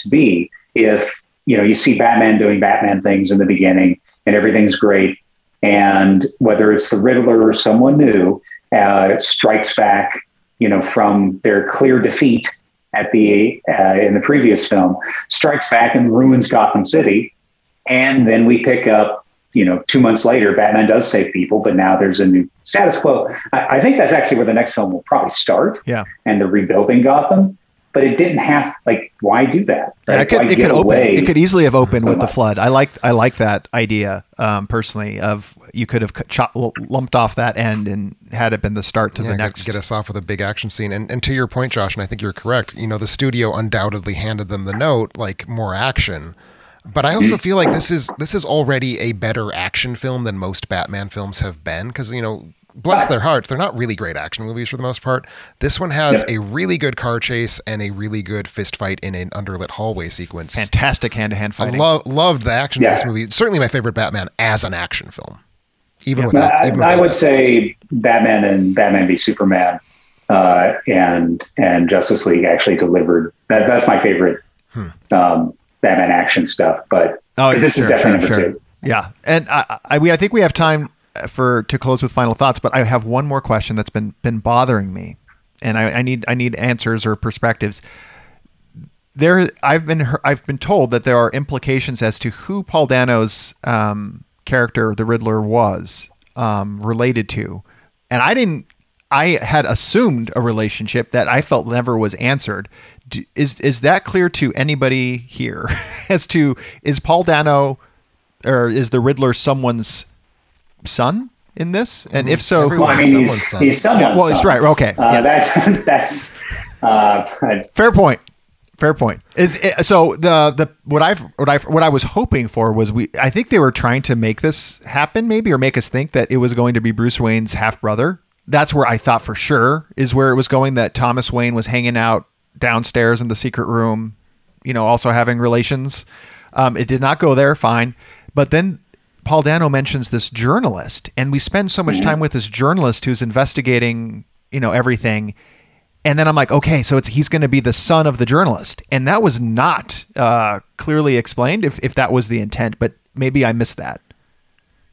be if you see Batman doing Batman things in the beginning and everything's great, and whether it's the Riddler or someone new strikes back, from their clear defeat at in the previous film, strikes back and ruins Gotham City, and then we pick up, 2 months later, Batman does save people, but now there's a new status quo. I think that's actually where the next film will probably start. Yeah, and the rebuilding Gotham. But it didn't have, why do that? Right? Yeah, it could easily have opened with the flood. I like that idea personally. Of you could have lumped off that end and had it been the start to the next. Get us off with a big action scene. And to your point, Josh, and I think you're correct. The studio undoubtedly handed them the note, like more action. But I also feel like this is already a better action film than most Batman films have been, because bless their hearts, they're not really great action movies for the most part. This one has a really good car chase and a really good fist fight in an underlit hallway sequence. Fantastic hand-to-hand fighting. I loved the action of this movie. It's certainly my favorite Batman as an action film. I would say Batman and Batman v Superman and Justice League actually delivered. That's my favorite Batman action stuff. But this is definitely number two. Yeah, and I think we have time to close with final thoughts, but I have one more question that's been bothering me, and I need answers or perspectives. I've been told that there are implications as to who Paul Dano's character, the Riddler, was related to, and I had assumed a relationship that I felt never was answered. Is that clear to anybody here as to, is Paul Dano or is the Riddler someone's son, in this? And if so, Everyone- Well, I mean, he's someone's well, it's son. right. Okay. Yes. That's Fair point. Fair point. So what I was hoping for was I think they were trying to make this happen maybe, or make us think that it was going to be Bruce Wayne's half brother. That's where I thought for sure is where it was going, that Thomas Wayne was hanging out downstairs in the secret room, also having relations. It did not go there. Fine. But then Paul Dano mentions this journalist, and we spend so much time with this journalist who's investigating, everything. And then I'm like, okay, so he's going to be the son of the journalist. And that was not clearly explained if that was the intent, but maybe I missed that.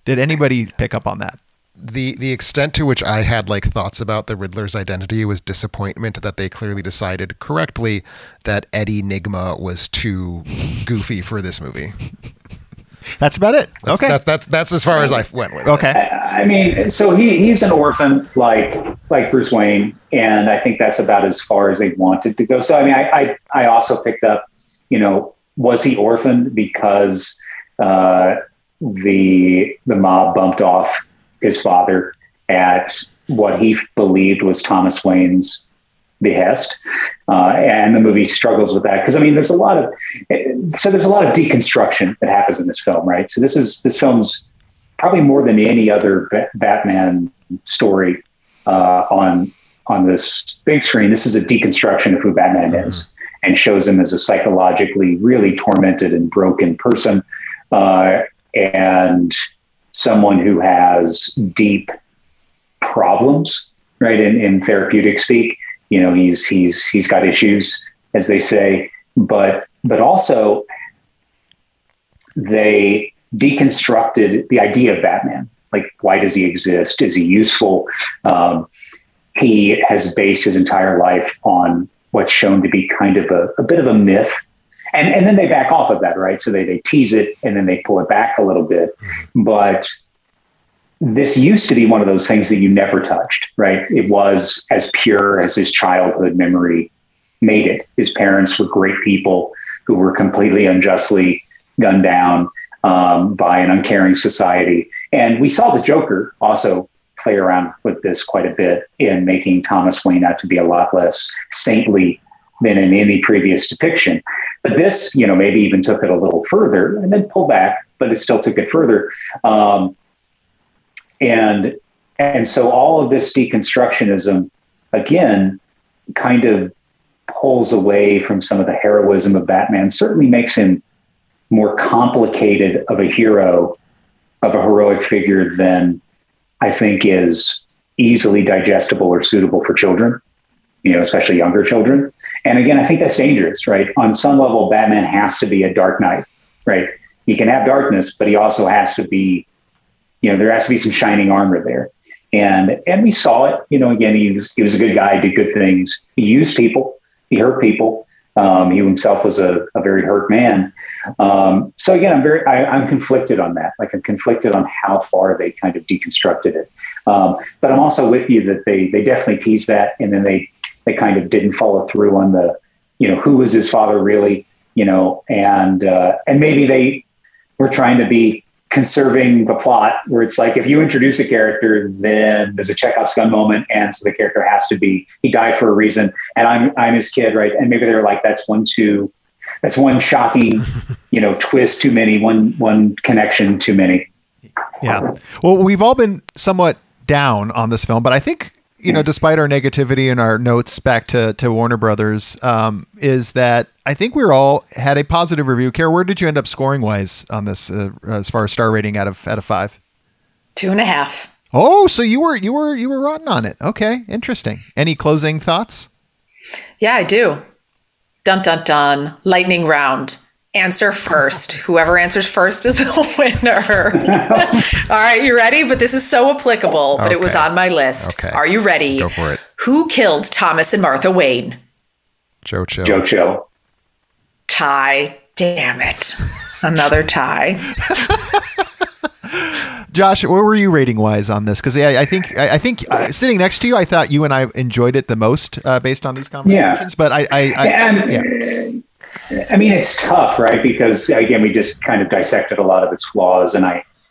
Did anybody pick up on that? The extent to which I had thoughts about the Riddler's identity was disappointment that they clearly decided correctly that Eddie Nigma was too goofy for this movie. That's about it. Okay. That's as far as I went with it. Okay. I mean, so he's an orphan like Bruce Wayne, and I think that's about as far as they wanted to go. So I mean, I also picked up, was he orphaned because the mob bumped off his father at what he believed was Thomas Wayne's behest, and the movie struggles with that because I mean, there's a lot of deconstruction that happens in this film, right? So this film's probably more than any other Batman story on this big screen. This is a deconstruction of who Batman is, and shows him as a psychologically really tormented and broken person, and someone who has deep problems, right? In therapeutic speak, he's got issues, as they say, but also they deconstructed the idea of Batman. Like, why does he exist? Is he useful? He has based his entire life on what's shown to be kind of a bit of a myth. And then they back off of that, right? So they tease it and then they pull it back a little bit. But this used to be one of those things that you never touched, right? It was as pure as his childhood memory made it. His parents were great people who were completely unjustly gunned down by an uncaring society. And we saw the Joker also play around with this quite a bit in making Thomas Wayne out to be a lot less saintly than in any previous depiction. But this, maybe even took it a little further and then pulled back, but it still took it further. And so all of this deconstructionism, again, kind of pulls away from some of the heroism of Batman, certainly makes him more complicated of a hero, of a heroic figure than I think is easily digestible or suitable for children, especially younger children. And again, I think that's dangerous, right? On some level, Batman has to be a Dark Knight, right? He can have darkness, but he also has to be, there has to be some shining armor there. And we saw it, again, he was a good guy, did good things. He used people, he hurt people. He himself was a very hurt man. So again, I'm conflicted on that. I'm conflicted on how far they kind of deconstructed it. But I'm also with you that they definitely teased that. And then they kind of didn't follow through on the, who was his father really, and maybe they were trying to be conserving the plot where it's like, if you introduce a character, then there's a Chekhov's gun moment. And so the character has to be, he died for a reason. And I'm his kid. Right. And maybe they're like, that's one shocking, twist too many, one connection too many. Yeah. Well, we've all been somewhat down on this film, but I think, despite our negativity and our notes back to Warner Brothers, is that I think we all had a positive review. Carrie, where did you end up scoring wise on this as far as star rating out of 5? 2.5. Oh, so you were rotten on it. Okay, interesting. Any closing thoughts? Yeah, I do. Dun dun dun. Lightning round. Answer first. Whoever answers first is the winner. All right, you ready? But this is so applicable, but it was on my list. Okay. Are you ready? Go for it. Who killed Thomas and Martha Wayne? Joe Chill. Joe Chill. Tie. Damn it. Another tie. Josh, where were you rating wise on this? Because I think sitting next to you, I thought you and I enjoyed it the most based on these conversations. Yeah. But I mean, it's tough, right? Because again, we just kind of dissected a lot of its flaws, and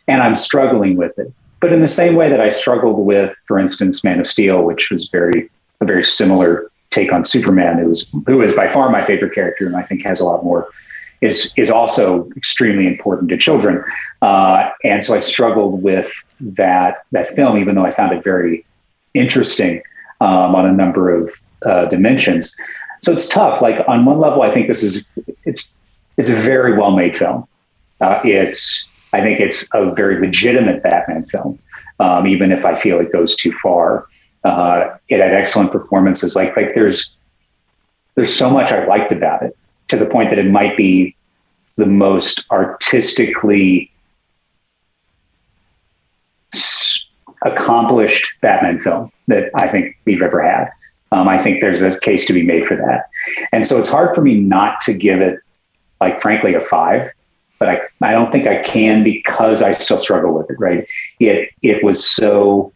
I'm struggling with it. But in the same way that I struggled with, for instance, Man of Steel, which was a very similar take on Superman, who is by far my favorite character, and I think has a lot more, is also extremely important to children. And so I struggled with that film, even though I found it very interesting on a number of dimensions. So it's tough. Like on one level, I think it's a very well-made film. I think it's a very legitimate Batman film, even if I feel it goes too far. It had excellent performances. Like there's so much I liked about it, to the point that it might be the most artistically accomplished Batman film that I think we've ever had. I think there's a case to be made for that. And so it's hard for me not to give it, like, frankly, a 5, but I don't think I can, because I still struggle with it, right? It was so,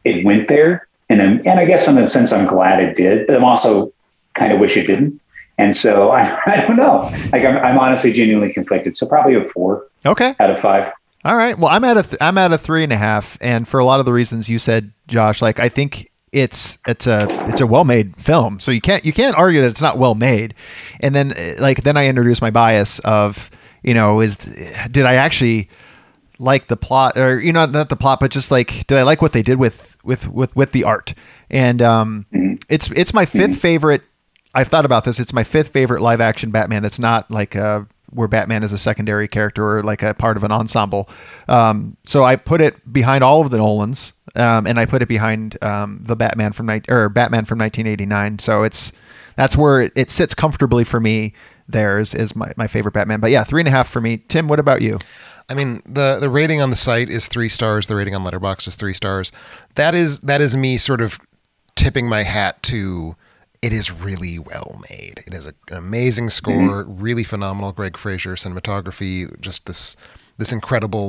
it went there. And I guess in a sense, I'm glad it did, but I'm also kind of wish it didn't. And so I don't know. Like I'm honestly genuinely conflicted. So probably a 4. Okay. Out of 5. All right. Well, I'm at a 3.5, and for a lot of the reasons you said, Josh, like I think it's a well-made film, so you can't argue that it's not well made. And then I introduce my bias of, did I actually like the plot, or not the plot, but just like, did I like what they did with the art? And it's my 5th favorite. I've thought about this. It's my 5th favorite live action Batman that's not like where Batman is a secondary character or like a part of an ensemble. So I put it behind all of the Nolans, and I put it behind the Batman from 1989. So that's where it sits comfortably for me. Is my favorite Batman. But yeah, 3.5 for me. Tim, what about you? I mean, the rating on the site is 3 stars. The rating on Letterboxd is 3 stars. That is me sort of tipping my hat to. It is really well made. It has an amazing score, really phenomenal Greg Fraser cinematography, just this incredible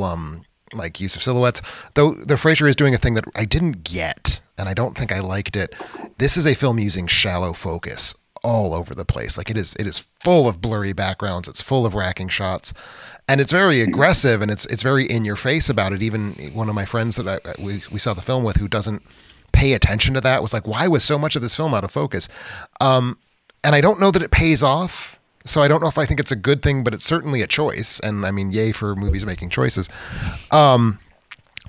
like use of silhouettes. Though Fraser is doing a thing that I didn't get, and I don't think I liked it. This is a film using shallow focus all over the place. Like it is full of blurry backgrounds. It's full of racking shots, and it's very aggressive, and it's very in your face about it. Even one of my friends that we saw the film with, who doesn't pay attention to that, was like, why was so much of this film out of focus? And I don't know that it pays off. So I don't know if I think it's a good thing, but it's certainly a choice. And I mean, yay for movies making choices. So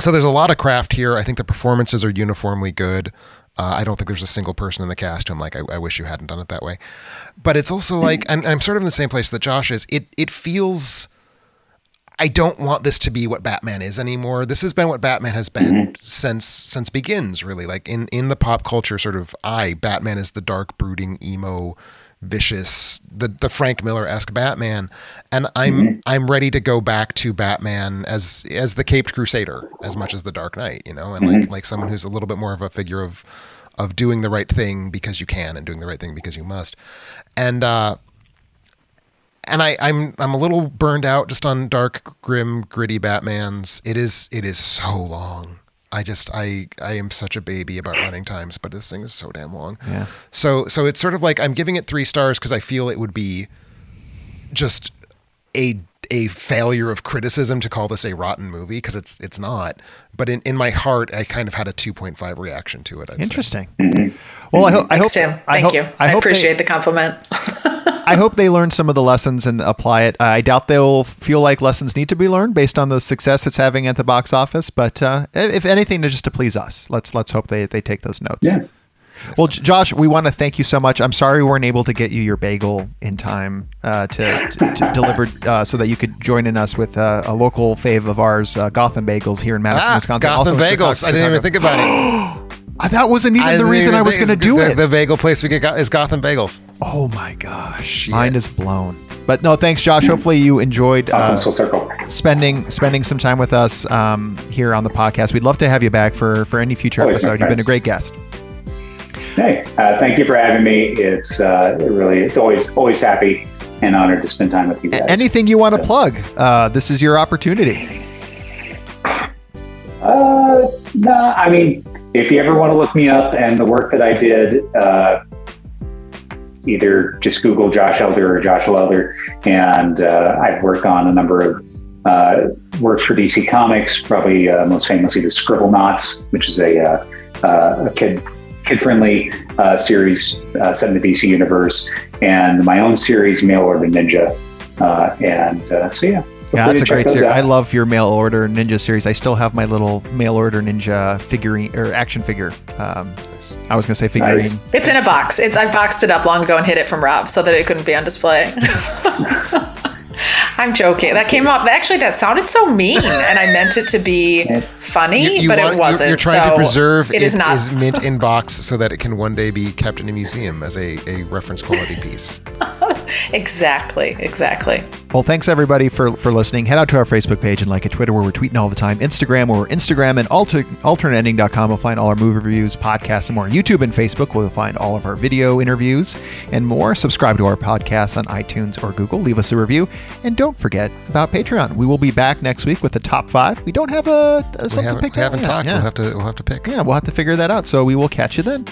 there's a lot of craft here. I think the performances are uniformly good. I don't think there's a single person in the cast who I'm like, I wish you hadn't done it that way. But it's also like, and I'm sort of in the same place that Josh is. It feels, I don't want this to be what Batman is anymore. This has been what Batman has been since Begins, really. Like in the pop culture sort of Batman is the dark, brooding, emo, vicious, the Frank Miller-esque Batman. And I'm ready to go back to Batman as the Caped Crusader as much as the Dark Knight, and like someone who's a little bit more of a figure of doing the right thing because you can and doing the right thing because you must. And I'm a little burned out just on dark, grim, gritty Batmans. It is so long. I am such a baby about running times, but this thing is so damn long. Yeah. So it's sort of like I'm giving it 3 stars because I feel it would be just a failure of criticism to call this a rotten movie, because it's not. But in my heart, I kind of had a 2.5 reaction to it. Interesting. Well, I hope. Thanks, Tim. Thank you. I appreciate the compliment. I hope they learn some of the lessons and apply it. I doubt they'll feel like lessons need to be learned based on the success it's having at the box office. But if anything, just to please us, let's hope they take those notes. Yeah. Well, Josh, we want to thank you so much. I'm sorry we weren't able to get you your bagel in time to deliver so that you could join in us with a local fave of ours, Gotham Bagels here in Madison, Wisconsin. Gotham Bagels. I didn't even think about it. That wasn't even the reason I was going to do it. The bagel place we get is Gotham Bagels. Oh my gosh, mind is blown. But no, thanks, Josh. Hopefully you enjoyed full circle. spending some time with us here on the podcast. We'd love to have you back for any future episode. You've been a great guest. Hey, thank you for having me. It's always happy and honored to spend time with you guys. Anything you want to plug? This is your opportunity. No, I mean, if you ever want to look me up and the work that I did, either just Google Josh Elder or Joshua Elder, and I've worked on a number of worked for DC Comics, probably most famously the Scribblenauts, which is a kid-friendly series set in the DC universe, and my own series, Mail Order Ninja. So yeah. Yeah, that's a great series. out. I love your Mail Order Ninja series. I still have my little Mail Order Ninja figurine or action figure. I was going to say figurine. Nice. It's in a box. I boxed it up long ago and hid it from Rob so that it couldn't be on display. I'm joking. That came off. Actually, that sounded so mean, and I meant it to be funny, it wasn't. You're trying to preserve it is not. Is mint in box so that it can one day be kept in a museum as a reference quality piece. Exactly. Well, thanks everybody for listening. Head out to our Facebook page and like it, Twitter where we're tweeting all the time, Instagram where we're Instagram, and alternateending.com will find all our movie reviews, podcasts, and more. YouTube and Facebook will find all of our video interviews and more. Subscribe to our podcast on iTunes or Google. Leave us a review. And don't forget about Patreon. We will be back next week with the top 5. We don't have something picked out. We haven't talked. Yeah. We'll have to pick. Yeah, we'll have to figure that out. So we will catch you then.